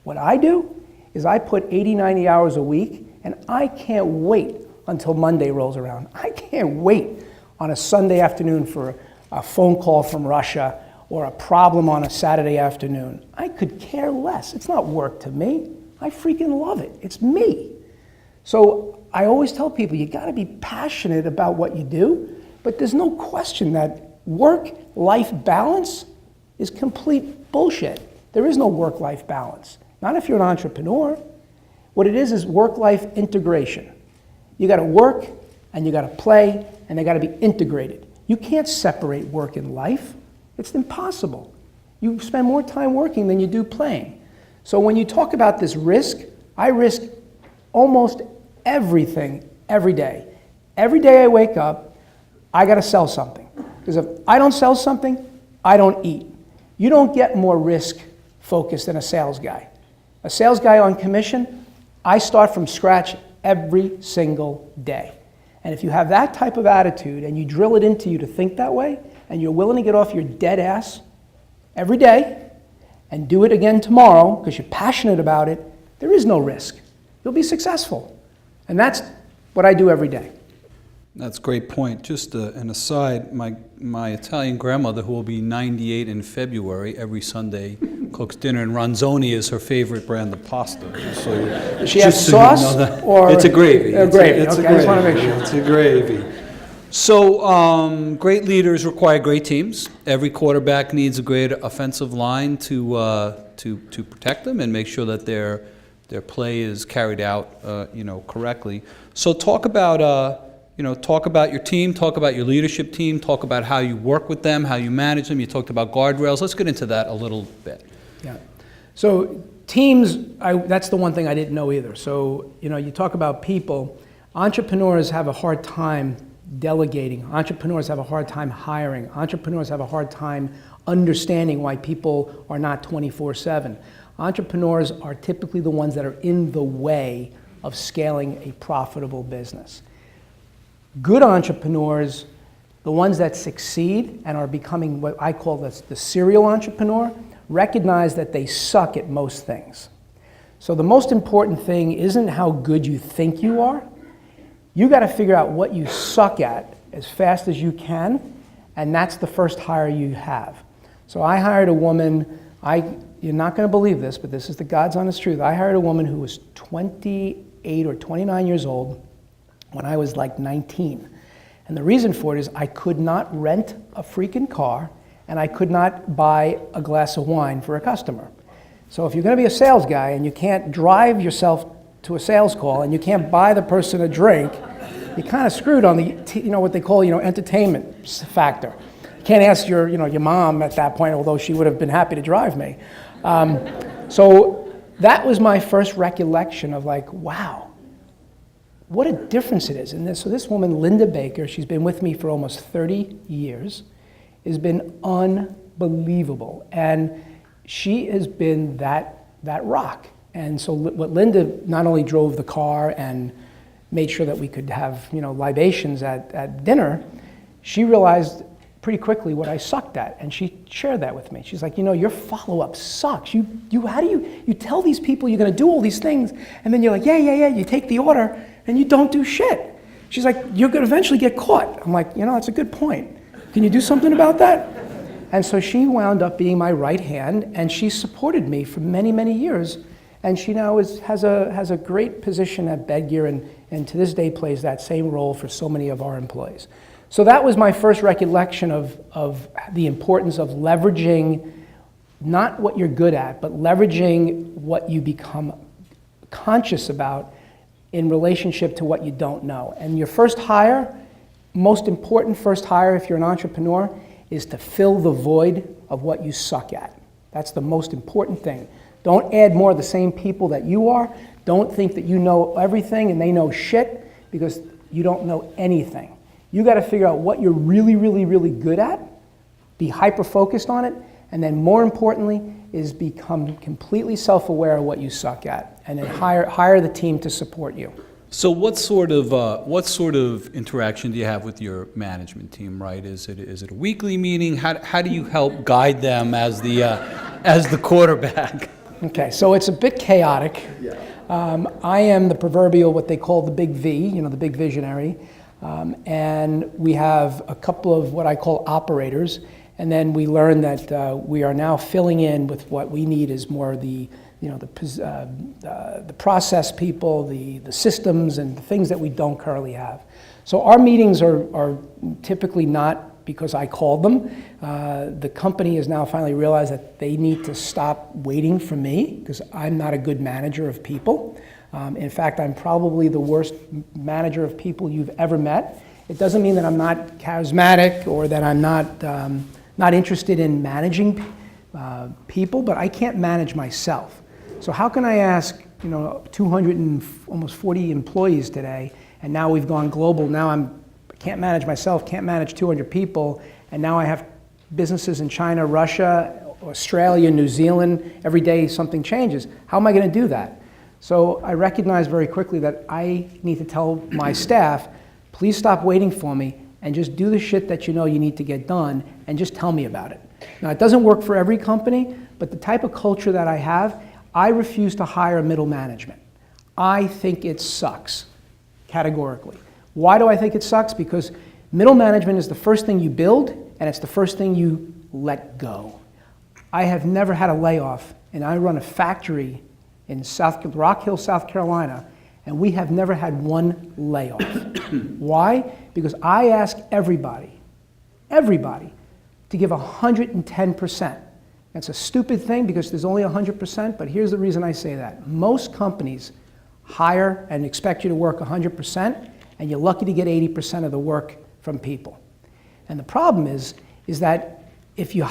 What I do is I put 80, 90 hours a week, and I can't wait until Monday rolls around. I can't wait on a Sunday afternoon for a phone call from Russia or a problem on a Saturday afternoon. I could care less. It's not work to me. I freaking love it. It's me. So I always tell people, you got to be passionate about what you do. But there's no question that work-life balance is complete bullshit. There is no work-life balance. Not if you're an entrepreneur. What it is work-life integration. You got to work and you got to play, and they got to be integrated. You can't separate work and life. It's impossible. You spend more time working than you do playing. So when you talk about this risk, I risk almost everything every day. Every day I wake up, I got to sell something. Because if I don't sell something, I don't eat. You don't get more risk focused than a sales guy. A sales guy on commission, I start from scratch every single day. And if you have that type of attitude and you drill it into you to think that way, and you're willing to get off your dead ass every day and do it again tomorrow because you're passionate about it, there is no risk. You'll be successful. And that's what I do every day. That's a great point. Just an aside, my Italian grandmother, who will be 98 in February, every Sunday cooks dinner, and Ronzoni is her favorite brand of pasta. So Does she have sauce? Or it's a gravy. Gravy. It's Okay, a gravy. I just want to make sure. It's a gravy. So, great leaders require great teams. Every quarterback needs a great offensive line to protect them and make sure that their play is carried out, correctly. So, talk about your team, talk about your leadership team, talk about how you work with them, how you manage them. You talked about guardrails. Let's get into that a little bit. Yeah. So teams, that's the one thing I didn't know either. So, you talk about people. Entrepreneurs have a hard time delegating. Entrepreneurs have a hard time hiring. Entrepreneurs have a hard time understanding why people are not 24/7. Entrepreneurs are typically the ones that are in the way of scaling a profitable business. Good entrepreneurs, the ones that succeed and are becoming what I call the serial entrepreneur, recognize that they suck at most things. So the most important thing isn't how good you think you are. You got to figure out what you suck at as fast as you can, and that's the first hire you have. So I hired a woman, you're not going to believe this, but this is the God's honest truth. I hired a woman who was 28 or 29 years old when I was like 19. And the reason for it is I could not rent a freaking car, and I could not buy a glass of wine for a customer. So if you're going to be a sales guy and you can't drive yourself to a sales call and you can't buy the person a drink, you're kind of screwed on the, what they call, entertainment factor. You can't ask your mom at that point, although she would have been happy to drive me. So that was my first recollection of like, wow, what a difference it is. And so this woman, Linda Baker, she's been with me for almost 30 years, has been unbelievable. And she has been that rock. And so what Linda not only drove the car and made sure that we could have libations at dinner, she realized pretty quickly what I sucked at, and she shared that with me. She's like, your follow-up sucks. How do you tell these people you're going to do all these things, and then you're like, yeah, you take the order, and you don't do shit. She's like, you're going to eventually get caught. I'm like, that's a good point. Can you do something about that? And so she wound up being my right hand, and she supported me for many, many years. And she now has a great position at Bedgear, and to this day plays that same role for so many of our employees. So that was my first recollection of the importance of leveraging not what you're good at, but leveraging what you become conscious about in relationship to what you don't know. And your first hire, most important first hire if you're an entrepreneur, is to fill the void of what you suck at. That's the most important thing. Don't add more of the same people that you are. Don't think that you know everything and they know shit, because you don't know anything. You got to figure out what you're really, really, really good at, be hyper-focused on it, and then more importantly is become completely self-aware of what you suck at, and then hire the team to support you. So what sort of interaction do you have with your management team, right? Is it a weekly meeting? How do you help guide them as the quarterback? Okay, so it's a bit chaotic. Yeah. I am the proverbial, what they call the big V, the big visionary. And we have a couple of what I call operators. And then we learn that we are now filling in with what we need is more the process people, the systems, and the things that we don't currently have. So our meetings are typically not because I called them. The company has now finally realized that they need to stop waiting for me, because I'm not a good manager of people. In fact, I'm probably the worst manager of people you've ever met. It doesn't mean that I'm not charismatic or that I'm not interested in managing people, but I can't manage myself. So how can I ask 200 and almost 40 employees today, and now we've gone global, now I can't manage myself, can't manage 200 people, and now I have businesses in China, Russia, Australia, New Zealand. Every day something changes. How am I going to do that? So I recognized very quickly that I need to tell my staff, please stop waiting for me and just do the shit that you need to get done, and just tell me about it. Now, it doesn't work for every company, but the type of culture that I have, I refuse to hire middle management. I think it sucks, categorically. Why do I think it sucks? Because middle management is the first thing you build, and it's the first thing you let go. I have never had a layoff, and I run a factory in Rock Hill, South Carolina, And we have never had one layoff. Why? Because I ask everybody, to give 110%. That's a stupid thing because there's only 100%, but here's the reason I say that. Most companies hire and expect you to work 100%, and you're lucky to get 80% of the work from people. And the problem is that if you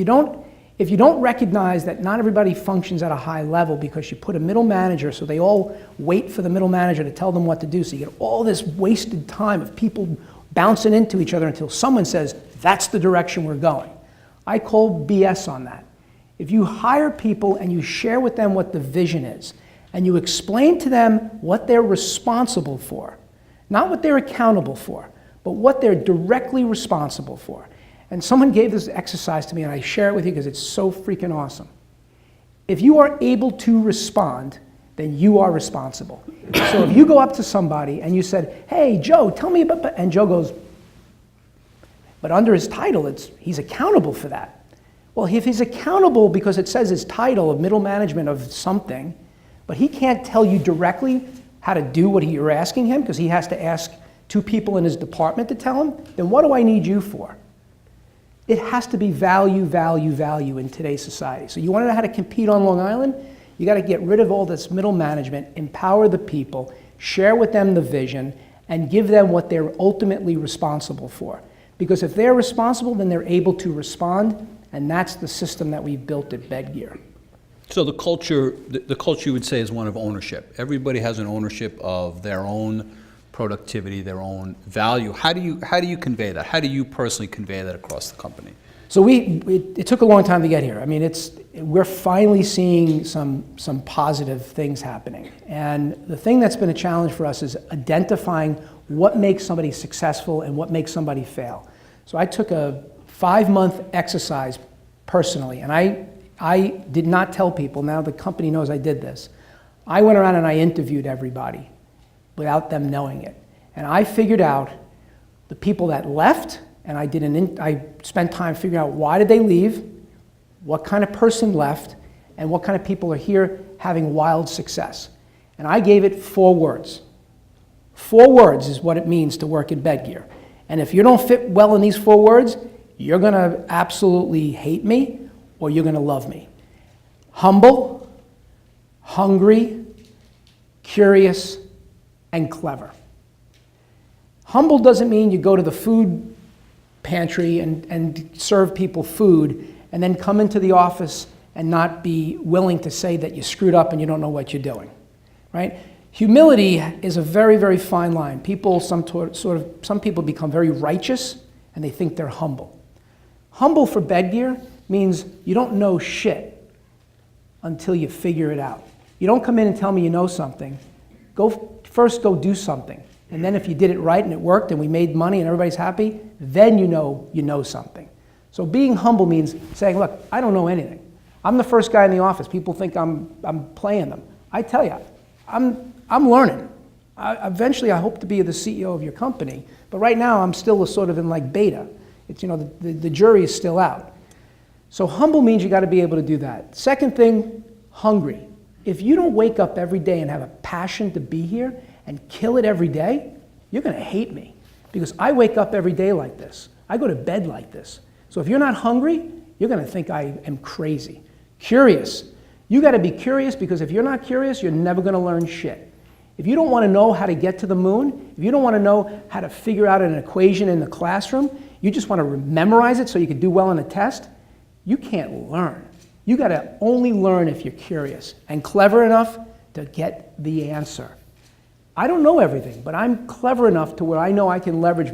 don't recognize that not everybody functions at a high level because you put a middle manager, so they all wait for the middle manager to tell them what to do, so you get all this wasted time of people bouncing into each other until someone says, that's the direction we're going. I call BS on that. If you hire people and you share with them what the vision is, and you explain to them what they're responsible for, not what they're accountable for, but what they're directly responsible for. And someone gave this exercise to me, and I share it with you because it's so freaking awesome. If you are able to respond, then you are responsible. So if you go up to somebody and you said, hey, Joe, tell me about, and Joe goes, but under his title, he's accountable for that. Well, if he's accountable because it says his title of middle management of something, but he can't tell you directly how to do what you're asking him because he has to ask 2 people in his department to tell him, then what do I need you for? It has to be value, value, value in today's society. So you want to know how to compete on Long Island? You got to get rid of all this middle management, empower the people, share with them the vision, and give them what they're ultimately responsible for. Because if they're responsible, then they're able to respond, and that's the system that we've built at Bedgear. So the culture you would say is one of ownership. Everybody has an ownership of their own productivity, their own value. How do you convey that? How do you personally convey that across the company? So it took a long time to get here. I mean, we're finally seeing some positive things happening. And the thing that's been a challenge for us is identifying what makes somebody successful and what makes somebody fail. So I took a 5-month exercise personally, and I did not tell people. Now the company knows I did this. I went around and I interviewed everybody without them knowing it. And I figured out the people that left, and I spent time figuring out why did they leave, what kind of person left, and what kind of people are here having wild success. And I gave it 4 words. 4 words is what it means to work at Bedgear. And if you don't fit well in these 4 words, you're going to absolutely hate me or you're going to love me. Humble, hungry, curious, and clever. Humble doesn't mean you go to the food pantry and serve people food and then come into the office and not be willing to say that you screwed up and you don't know what you're doing, right? Humility is a very, very fine line. Some people become very righteous and they think they're humble. Humble for Bedgear means you don't know shit until you figure it out. You don't come in and tell me you know something. First go do something. And then if you did it right and it worked and we made money and everybody's happy, then you know something. So being humble means saying, look, I don't know anything. I'm the first guy in the office. People think I'm playing them. I tell you, I'm learning. Eventually I hope to be the CEO of your company, but right now I'm still sort of in like beta. It's, the jury is still out. So humble means you got to be able to do that. Second thing, hungry. If you don't wake up every day and have a passion to be here and kill it every day, you're going to hate me because I wake up every day like this. I go to bed like this. So if you're not hungry, you're going to think I am crazy. Curious. You got to be curious because if you're not curious, you're never going to learn shit. If you don't want to know how to get to the moon, if you don't want to know how to figure out an equation in the classroom, you just want to memorize it so you can do well on a test, you can't learn. You got to only learn if you're curious and clever enough to get the answer. I don't know everything, but I'm clever enough to where I know I can leverage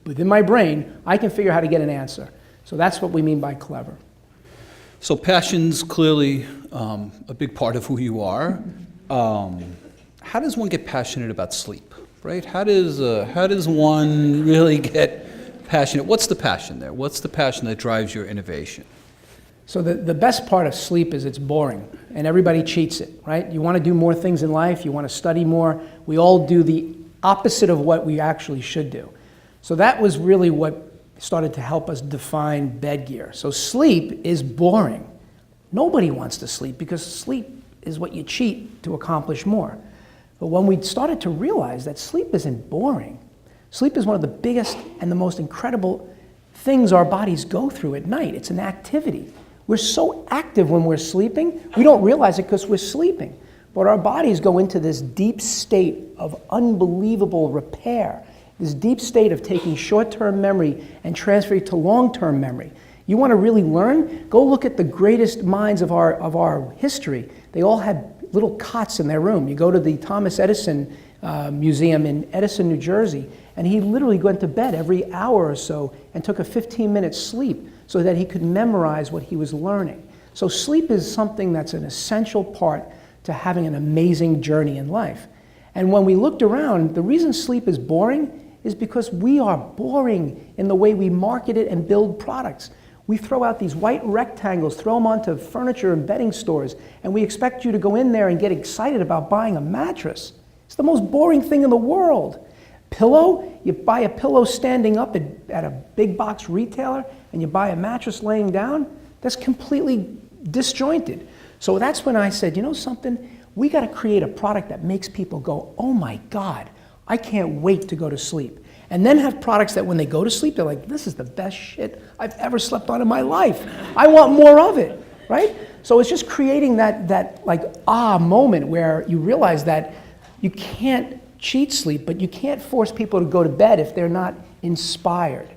within my brain, I can figure out how to get an answer. So that's what we mean by clever. So passion's clearly a big part of who you are. How does one get passionate about sleep, right? How does one really get passionate? What's the passion there? What's the passion that drives your innovation? So the best part of sleep is it's boring, and everybody cheats it, right? You want to do more things in life, you want to study more. We all do the opposite of what we actually should do. So that was really what started to help us define Bedgear. So sleep is boring. Nobody wants to sleep because sleep is what you cheat to accomplish more. But when we started to realize that sleep isn't boring, sleep is one of the biggest and the most incredible things our bodies go through at night. It's an activity. We're so active when we're sleeping, we don't realize it because we're sleeping. But our bodies go into this deep state of unbelievable repair, this deep state of taking short-term memory and transferring it to long-term memory. You want to really learn? Go look at the greatest minds of our history. They all had little cots in their room. You go to the Thomas Edison Museum in Edison, New Jersey, and he literally went to bed every hour or so and took a 15-minute sleep so that he could memorize what he was learning. So sleep is something that's an essential part to having an amazing journey in life. And when we looked around, the reason sleep is boring is because we are boring in the way we market it and build products. We throw out these white rectangles, throw them onto furniture and bedding stores, and we expect you to go in there and get excited about buying a mattress. It's the most boring thing in the world. Pillow, you buy a pillow standing up at a big box retailer, and you buy a mattress laying down, that's completely disjointed. So that's when I said, you know something? We got to create a product that makes people go, oh my God, I can't wait to go to sleep. And then have products that when they go to sleep, they're like, this is the best shit I've ever slept on in my life. I want more of it, right? So it's just creating that like moment where you realize that you can't cheat sleep, but you can't force people to go to bed if they're not inspired.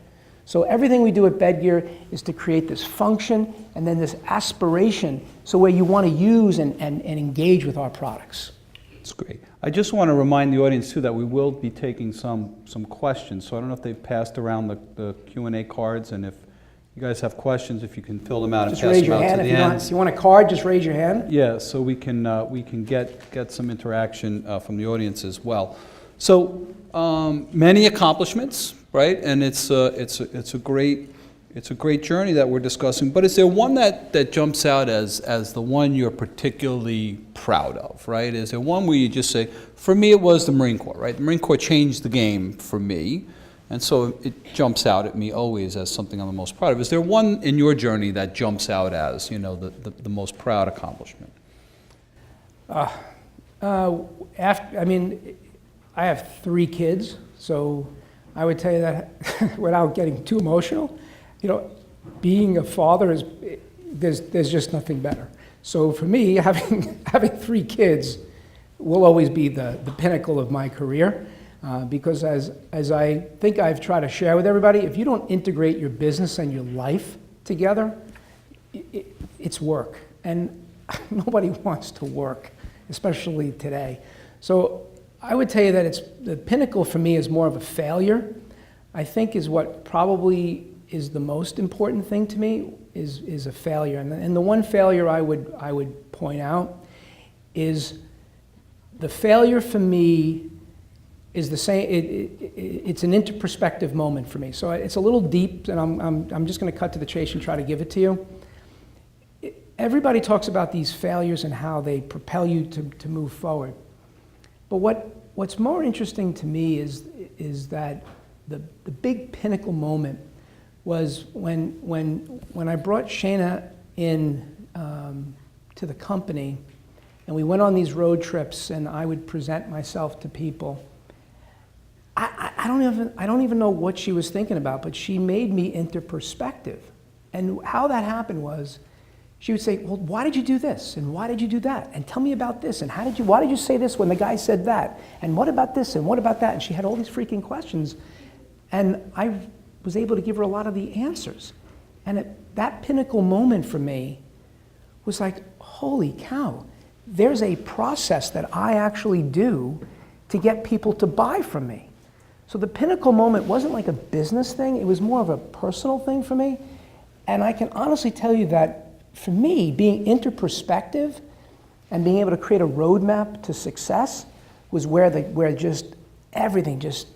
So everything we do at Bedgear is to create this function and then this aspiration, so where you want to use and engage with our products. That's great. I just want to remind the audience too that we will be taking some questions. So I don't know if they've passed around the Q&A cards, and if you guys have questions, if you can fill them out Just and pass raise them your out hand. to the end. If you want a card, just raise your hand. Yeah, so we can get some interaction from the audience as well. So many accomplishments, right? And it's a great journey that we're discussing. But is there one that jumps out as the one you're particularly proud of, right? Is there one where you just say, for me it was the Marine Corps, right? The Marine Corps changed the game for me, and so it jumps out at me always as something I'm the most proud of. Is there one in your journey that jumps out as, you know, the most proud accomplishment? I have 3 kids, so I would tell you that without getting too emotional, you know, being a father there's just nothing better. So for me, having 3 kids will always be the pinnacle of my career, because as I think I've tried to share with everybody, if you don't integrate your business and your life together, it's work, and nobody wants to work, especially today. So I would tell you that the pinnacle for me is more of a failure. I think is what probably is the most important thing to me is a failure. And the one failure I would point out is the failure for me is the same. It's an interperspective moment for me. So it's a little deep, and I'm just going to cut to the chase and try to give it to you. Everybody talks about these failures and how they propel you to move forward. But what's more interesting to me is that the big pinnacle moment was when I brought Shayna in to the company, and we went on these road trips, and I would present myself to people. I don't even know what she was thinking about, but she made me into perspective. And how that happened was, she would say, well, why did you do this? And why did you do that? And tell me about this. And why did you say this when the guy said that? And what about this? And what about that? And she had all these freaking questions. And I was able to give her a lot of the answers. And that pinnacle moment for me was like, holy cow, there's a process that I actually do to get people to buy from me. So the pinnacle moment wasn't like a business thing. It was more of a personal thing for me. And I can honestly tell you that for me, being interperspective and being able to create a roadmap to success was where just everything just,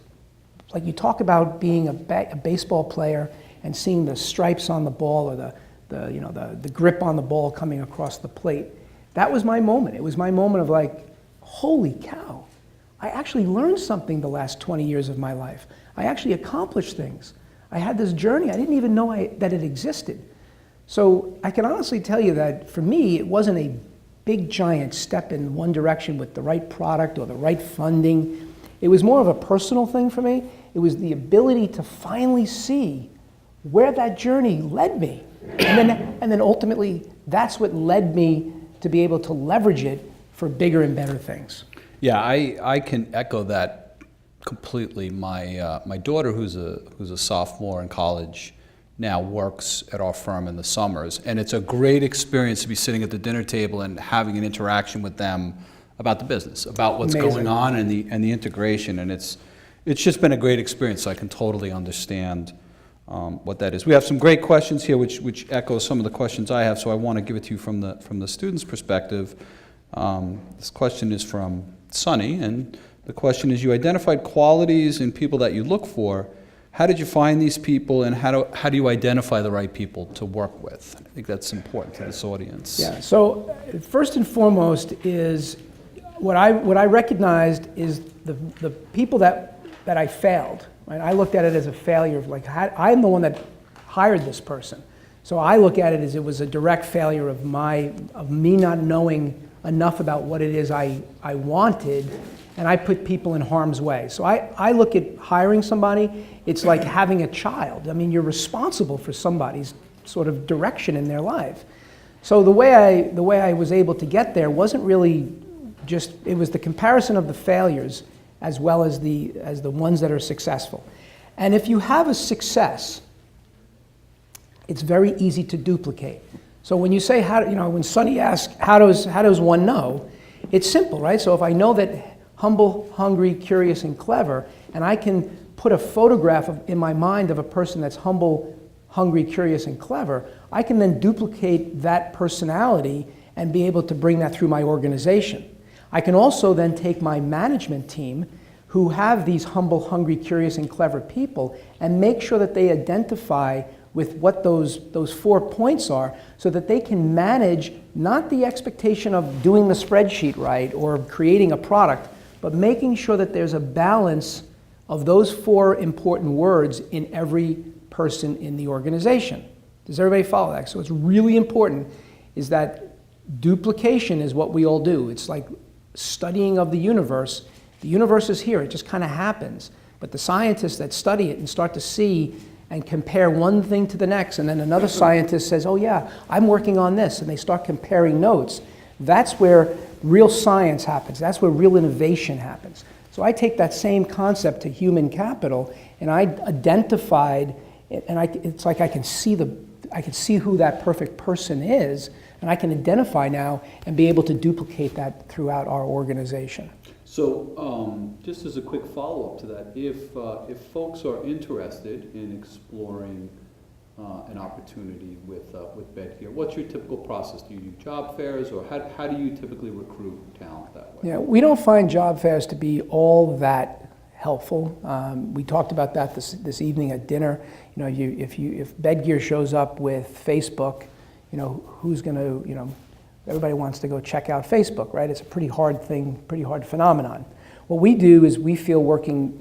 like you talk about being a baseball player and seeing the stripes on the ball or the grip on the ball coming across the plate. That was my moment. It was my moment of like, holy cow, I actually learned something the last 20 years of my life. I actually accomplished things. I had this journey. I didn't even know that it existed. So I can honestly tell you that for me, it wasn't a big giant step in one direction with the right product or the right funding. It was more of a personal thing for me. It was the ability to finally see where that journey led me. And then ultimately, that's what led me to be able to leverage it for bigger and better things. Yeah, I can echo that completely. My daughter, who's a sophomore in college, now works at our firm in the summers, and it's a great experience to be sitting at the dinner table and having an interaction with them about the business, about what's Amazing. going on, and the integration, and it's just been a great experience. So I can totally understand what that is. We have some great questions here, which echo some of the questions I have. So I want to give it to you from the student's perspective. This question is from Sunny, and the question is: you identified qualities in people that you look for. How did you find these people, and how do you identify the right people to work with? I think that's important to this audience. Yeah, so first and foremost is what I recognized is the people that I failed. Right? I looked at it as a failure of like, I'm the one that hired this person. So I look at it as it was a direct failure of me not knowing enough about what it is I wanted, and I put people in harm's way. So I look at hiring somebody, it's like having a child. I mean, you're responsible for somebody's sort of direction in their life. So the way I was able to get there wasn't really just, it was the comparison of the failures as well as the ones that are successful. And if you have a success, it's very easy to duplicate. So when you say, when Sonny asks, how does one know? It's simple, right? So if I know that humble, hungry, curious, and clever, and I can put a photograph in my mind of a person that's humble, hungry, curious, and clever, I can then duplicate that personality and be able to bring that through my organization. I can also then take my management team who have these humble, hungry, curious, and clever people and make sure that they identify with what those 4 points are so that they can manage not the expectation of doing the spreadsheet right or creating a product, but making sure that there's a balance of those 4 important words in every person in the organization. Does everybody follow that? So it's really important is that duplication is what we all do. It's like studying of the universe. The universe is here, it just kind of happens. But the scientists that study it and start to see and compare one thing to the next, and then another scientist says, oh yeah, I'm working on this, and they start comparing notes. That's where real science happens. That's where real innovation happens. So I take that same concept to human capital, and I identified, and it's like I can see who that perfect person is, and I can identify now and be able to duplicate that throughout our organization. So just as a quick follow-up to that, if folks are interested in exploring an opportunity with Bedgear, what's your typical process? Do you do job fairs, or how do you typically recruit talent that way? Yeah, we don't find job fairs to be all that helpful. We talked about that this evening at dinner. You know, if Bedgear shows up with Facebook, you know, who's going to, everybody wants to go check out Facebook, right? It's a pretty hard thing, pretty hard phenomenon. What we do is we feel working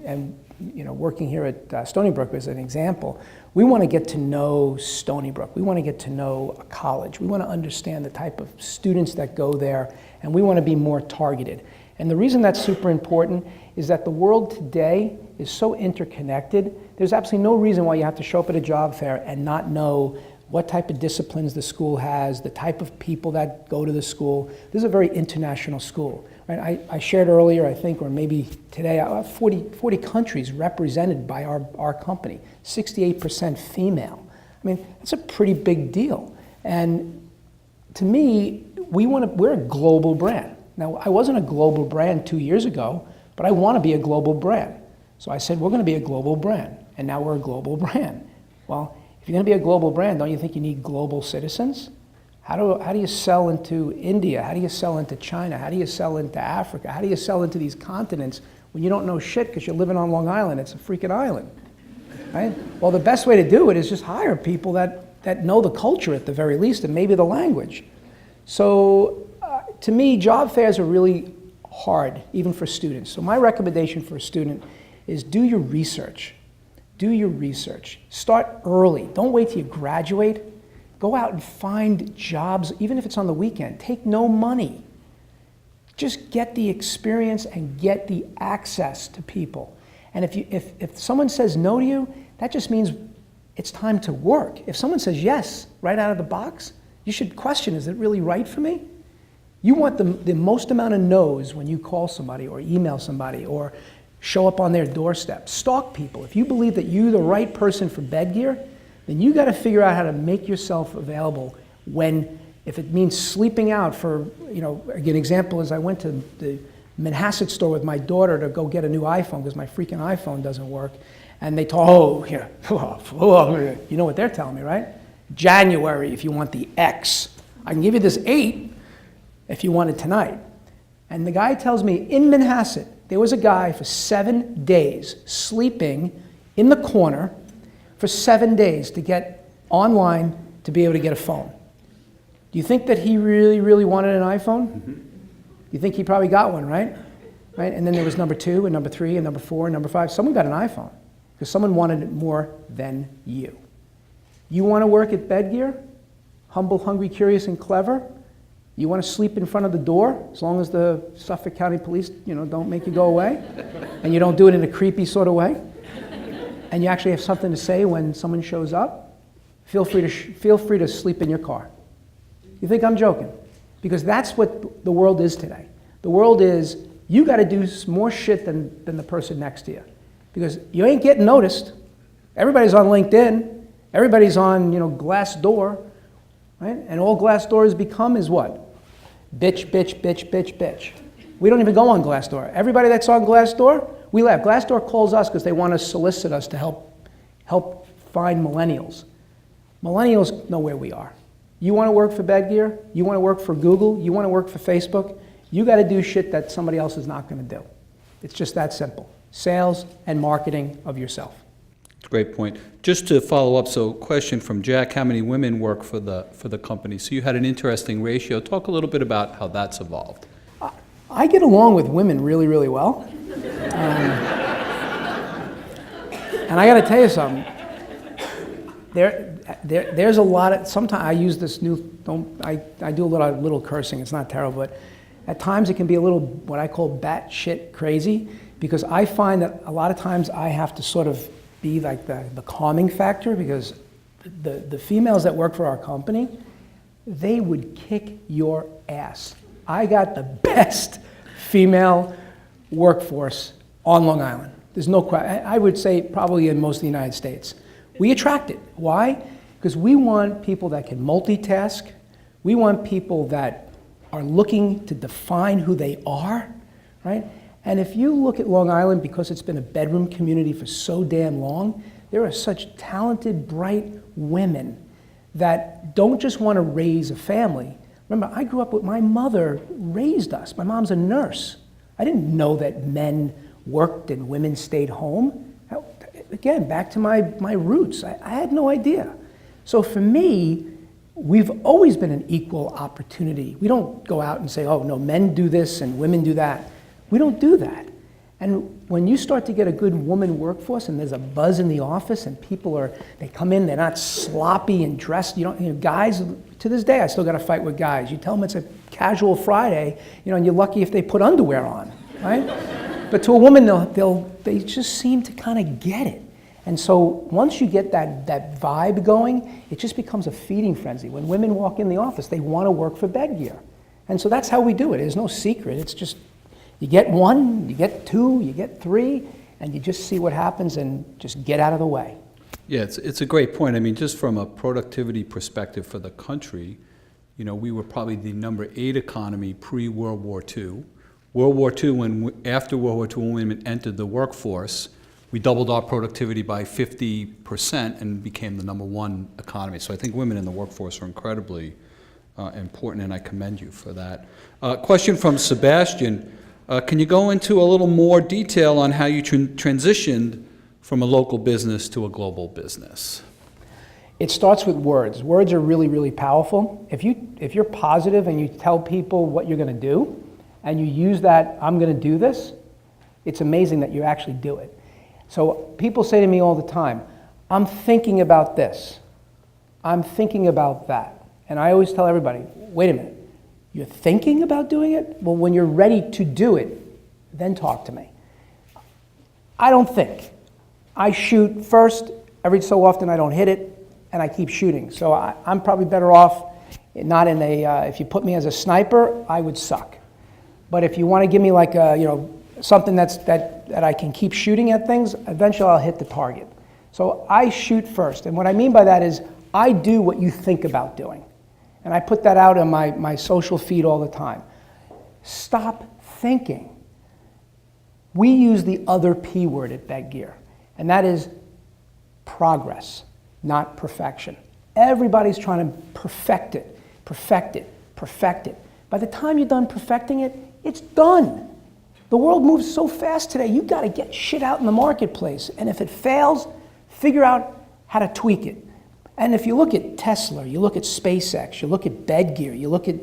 here at Stony Brook as an example, we want to get to know Stony Brook. We want to get to know a college. We want to understand the type of students that go there, and we want to be more targeted. And the reason that's super important is that the world today is so interconnected. There's absolutely no reason why you have to show up at a job fair and not know what type of disciplines the school has, the type of people that go to the school. This is a very international school. Right? I shared earlier, I think, or maybe today, 40 countries represented by our company, 68% female. I mean, that's a pretty big deal. And to me, we're a global brand. Now, I wasn't a global brand 2 years ago, but I want to be a global brand. So I said, we're going to be a global brand, and now we're a global brand. Well, if you're going to be a global brand, don't you think you need global citizens? How do you sell into India? How do you sell into China? How do you sell into Africa? How do you sell into these continents when you don't know shit because you're living on Long Island? It's a freaking island, right? Well, the best way to do it is just hire people that know the culture at the very least and maybe the language. So to me, job fairs are really hard, even for students. So my recommendation for a student is do your research. Do your research. Start early. Don't wait till you graduate. Go out and find jobs, even if it's on the weekend. Take no money. Just get the experience and get the access to people. And if someone says no to you, that just means it's time to work. If someone says yes right out of the box, you should question, is it really right for me? You want the most amount of no's when you call somebody or email somebody or show up on their doorstep. Stalk people. If you believe that you're the right person for Bedgear, then you got to figure out how to make yourself available if it means sleeping out for, an example is I went to the Manhasset store with my daughter to go get a new iPhone because my freaking iPhone doesn't work. And they told, you know what they're telling me, right? January if you want the X. I can give you this 8 if you want it tonight. And the guy tells me in Manhasset, there was a guy for 7 days sleeping in the corner for 7 days to get online to be able to get a phone. Do you think that he really, really wanted an iPhone? Mm-hmm. You think he probably got one, right? Right? And then there was number 2 and number 3 and number 4 and number 5. Someone got an iPhone because someone wanted it more than you. You want to work at Bedgear? Humble, hungry, curious, and clever? You want to sleep in front of the door as long as the Suffolk County Police, don't make you go away? And you don't do it in a creepy sort of way? And you actually have something to say when someone shows up? Feel free to sleep in your car. You think I'm joking? Because that's what the world is today. The world is, you got to do more shit than the person next to you. Because you ain't getting noticed. Everybody's on LinkedIn. Everybody's on, Glassdoor. Right? And all Glassdoor has become is what? Bitch, bitch, bitch, bitch, bitch. We don't even go on Glassdoor. Everybody that's on Glassdoor, we laugh. Glassdoor calls us because they want to solicit us to help find millennials. Millennials know where we are. You want to work for Bedgear? You want to work for Google? You want to work for Facebook? You got to do shit that somebody else is not going to do. It's just that simple. Sales and marketing of yourself. That's a great point. Just to follow up, so question from Jack, how many women work for the company? So you had an interesting ratio. Talk a little bit about how that's evolved. I get along with women really, really well. And I got to tell you something. There's a lot of, sometimes I use this I do a little cursing, it's not terrible, but at times it can be a little, what I call batshit crazy, because I find that a lot of times I have to sort of be like the calming factor, because the females that work for our company, they would kick your ass. I got the best female workforce on Long Island. There's no question. I would say probably in most of the United States. We attract it. Why? Because we want people that can multitask. We want people that are looking to define who they are, right? And if you look at Long Island, because it's been a bedroom community for so damn long, there are such talented, bright women that don't just want to raise a family. Remember, I grew up with my mother raised us. My mom's a nurse. I didn't know that men worked and women stayed home. Again, back to my roots. I had no idea. So for me, we've always been an equal opportunity. We don't go out and say, oh, no, men do this and women do that. We don't do that. And when you start to get a good woman workforce and there's a buzz in the office and they come in, they're not sloppy and dressed. Guys, to this day, I still got to fight with guys. You tell them it's a casual Friday, and you're lucky if they put underwear on, right? But to a woman, they just seem to kind of get it. And so once you get that vibe going, it just becomes a feeding frenzy. When women walk in the office, they want to work for Bedgear. And so that's how we do it. There's no secret. It's just, you get 1, you get 2, you get 3, and you just see what happens and just get out of the way. Yeah, it's a great point. I mean, just from a productivity perspective for the country, we were probably the number 8 economy pre-World War II. World War II, after World War II, when women entered the workforce, we doubled our productivity by 50% and became the number 1 economy. So I think women in the workforce are incredibly important, and I commend you for that. Question from Sebastian. Can you go into a little more detail on how you transitioned from a local business to a global business? It starts with words. Words are really, really powerful. If you're positive and you tell people what you're going to do, and you use that, I'm going to do this, it's amazing that you actually do it. So people say to me all the time, I'm thinking about this. I'm thinking about that. And I always tell everybody, wait a minute, you're thinking about doing it? Well, when you're ready to do it, then talk to me. I don't think. I shoot first. Every so often I don't hit it, and I keep shooting. So I'm probably better off not in a, if you put me as a sniper, I would suck. But if you want to give me like a, something that I can keep shooting at things, eventually I'll hit the target. So I shoot first. And what I mean by that is I do what you think about doing. And I put that out on my social feed all the time. Stop thinking. We use the other P word at Bedgear, and that is progress, not perfection. Everybody's trying to perfect it, perfect it, perfect it. By the time you're done perfecting it, it's done. The world moves so fast today, you've got to get shit out in the marketplace. And if it fails, figure out how to tweak it. And if you look at Tesla, you look at SpaceX, you look at Bedgear, you look at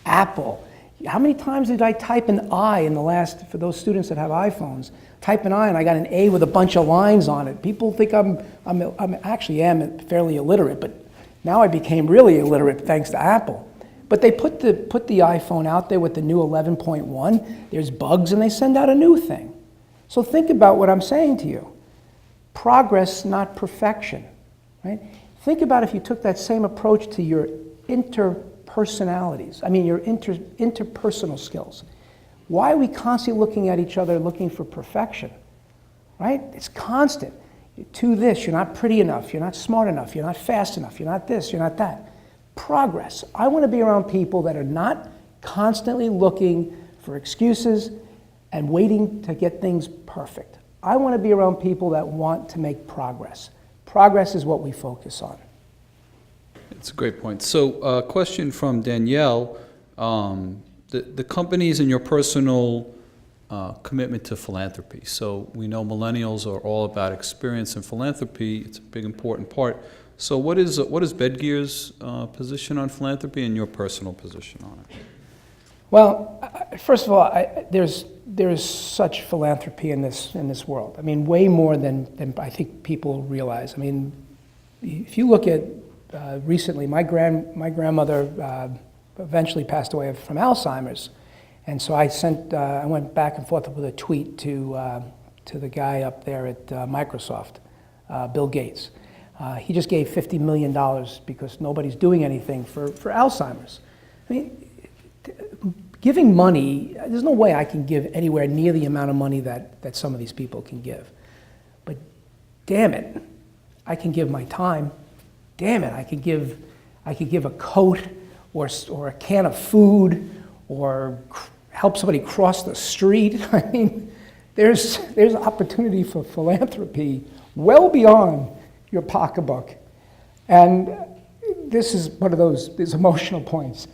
Apple, how many times did I type an I in the last, for those students that have iPhones, type an I and I got an A with a bunch of lines on it. People think I'm actually am fairly illiterate, but now I became really illiterate thanks to Apple. But they put the iPhone out there with the new 11.1, there's bugs and they send out a new thing. So think about what I'm saying to you. Progress, not perfection, right? Think about if you took that same approach to your interpersonalities, your interpersonal skills. Why are we constantly looking at each other looking for perfection, right? It's constant. You're too this, you're not pretty enough, you're not smart enough, you're not fast enough, you're not this, you're not that. Progress. I want to be around people that are not constantly looking for excuses and waiting to get things perfect. I want to be around people that want to make progress. Progress is what we focus on. It's a great point. So a question from Danielle. The companies and your personal commitment to philanthropy. So we know millennials are all about experience and philanthropy. It's a big, important part. So what is Bedgear's position on philanthropy and your personal position on it? Well, first of all, there's such philanthropy in this world. Way more than I think people realize. If you look at recently, my grandmother eventually passed away from Alzheimer's, and so I went back and forth with a tweet to the guy up there at Microsoft, Bill Gates. He just gave $50 million because nobody's doing anything for Alzheimer's. Giving money, there's no way I can give anywhere near the amount of money that some of these people can give. But damn it, I can give my time. Damn it, I could give a coat or a can of food or help somebody cross the street. There's opportunity for philanthropy well beyond your pocketbook. And this is one of these emotional points.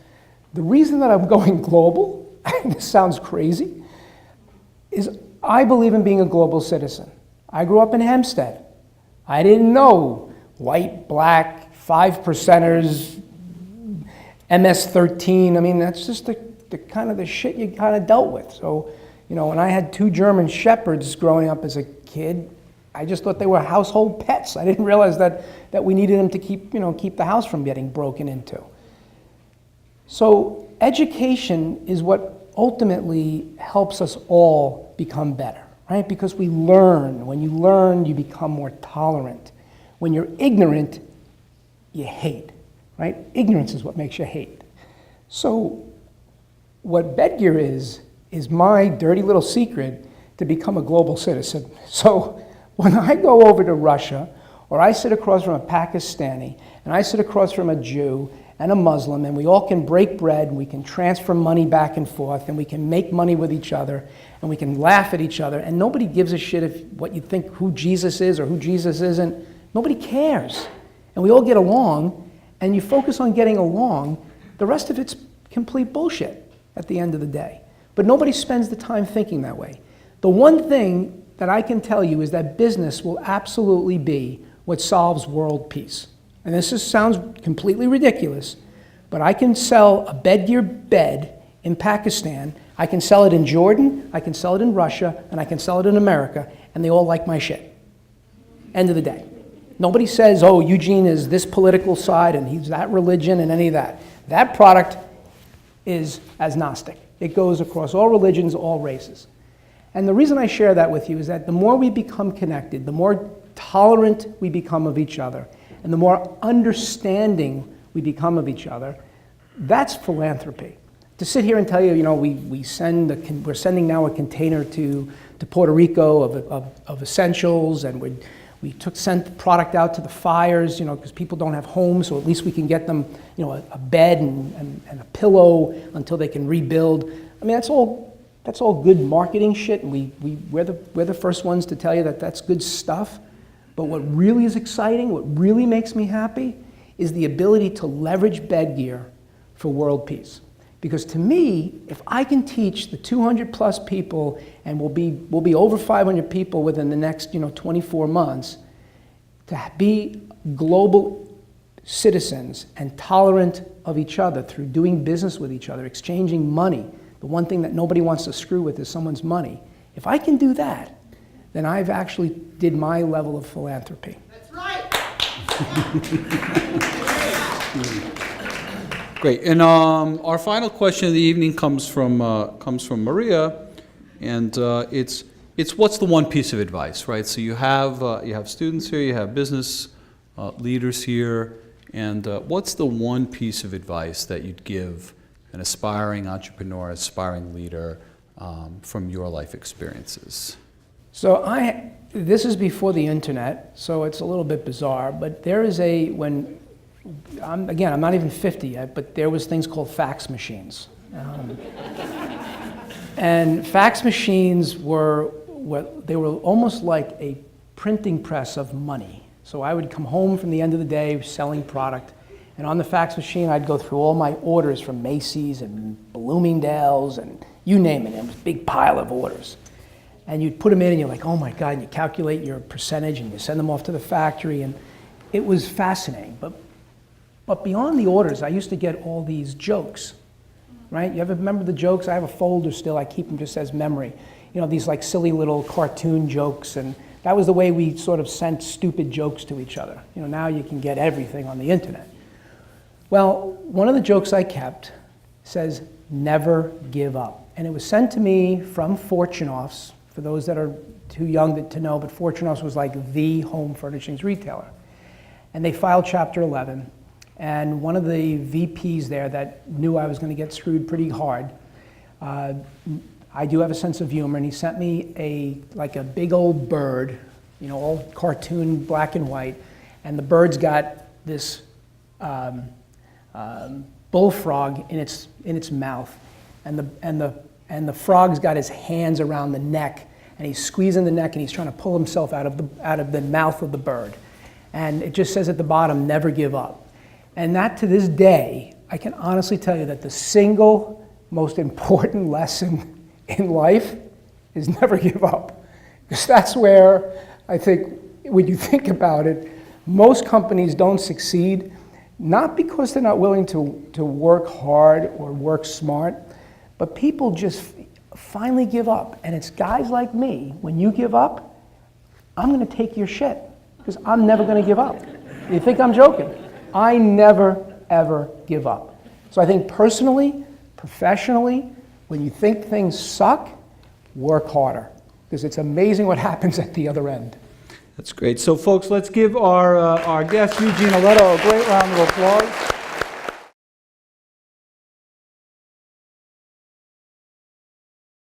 The reason that I'm going global, this sounds crazy, is I believe in being a global citizen. I grew up in Hempstead. I didn't know white, black, 5%ers, MS-13. That's just the kind of the shit you kind of dealt with. So, when I had 2 German shepherds growing up as a kid, I just thought they were household pets. I didn't realize that we needed them to keep the house from getting broken into. So education is what ultimately helps us all become better, right? Because we learn. When you learn, you become more tolerant. When you're ignorant, you hate, right? Ignorance is what makes you hate. So what Bedgear is my dirty little secret to become a global citizen. So when I go over to Russia, or I sit across from a Pakistani, and I sit across from a Jew and a Muslim, and we all can break bread, and we can transfer money back and forth, and we can make money with each other, and we can laugh at each other, and nobody gives a shit if what you think who Jesus is or who Jesus isn't. Nobody cares. And we all get along, and you focus on getting along, the rest of it's complete bullshit at the end of the day. But nobody spends the time thinking that way. The one thing that I can tell you is that business will absolutely be what solves world peace. And this sounds completely ridiculous, but I can sell a Bedgear bed in Pakistan, I can sell it in Jordan, I can sell it in Russia, and I can sell it in America, and they all like my shit. End of the day. Nobody says, oh, Eugene is this political side and he's that religion and any of that. That product is agnostic. It goes across all religions, all races. And the reason I share that with you is that the more we become connected, the more tolerant we become of each other, and the more understanding we become of each other, that's philanthropy. To sit here and tell you, we're sending now a container to Puerto Rico of essentials, and we sent product out to the fires, because people don't have homes, so at least we can get them, a bed and a pillow until they can rebuild. I mean, that's all good marketing shit, and we're the first ones to tell you that that's good stuff. But what really is exciting, what really makes me happy, is the ability to leverage Bedgear for world peace. Because to me, if I can teach the 200 plus people, and we'll be over 500 people within the next 24 months, to be global citizens and tolerant of each other through doing business with each other, exchanging money. The one thing that nobody wants to screw with is someone's money. If I can do that, then I've actually did my level of philanthropy. That's right. Great. And our final question of the evening comes from Maria, and it's what's the one piece of advice, right? So you have students here, you have business leaders here, and what's the one piece of advice that you'd give an aspiring entrepreneur, aspiring leader from your life experiences? So this is before the internet, so it's a little bit bizarre, but there is I'm not even 50 yet, but there was things called fax machines. And fax machines were almost like a printing press of money. So I would come home from the end of the day selling product, and on the fax machine I'd go through all my orders from Macy's and Bloomingdale's and you name it. It was a big pile of orders. And you'd put them in and you're like, oh my God, and you calculate your percentage and you send them off to the factory, and it was fascinating. But beyond the orders, I used to get all these jokes, right? You ever remember the jokes? I have a folder still, I keep them just as memory. These like silly little cartoon jokes, and that was the way we sort of sent stupid jokes to each other. Now you can get everything on the internet. Well, one of the jokes I kept says, never give up. And it was sent to me from Fortunoffs, for those that are too young to know, but Fortunoffs was like the home furnishings retailer. And they filed Chapter 11. And one of the VPs there that knew I was going to get screwed pretty hard, I do have a sense of humor, and he sent me a big old bird, all cartoon black and white, and the bird's got this bullfrog in its mouth, and the frog's got his hands around the neck, and he's squeezing the neck, and he's trying to pull himself out of the mouth of the bird, and it just says at the bottom, never give up. And that, to this day, I can honestly tell you that the single most important lesson in life is never give up. Because that's where I think, when you think about it, most companies don't succeed, not because they're not willing to work hard or work smart, but people just finally give up. And it's guys like me, when you give up, I'm going to take your shit, because I'm never going to give up. You think I'm joking? I never, ever give up. So I think personally, professionally, when you think things suck, work harder, because it's amazing what happens at the other end. That's great. So folks, let's give our guest, Eugene Alletto, a great round of applause.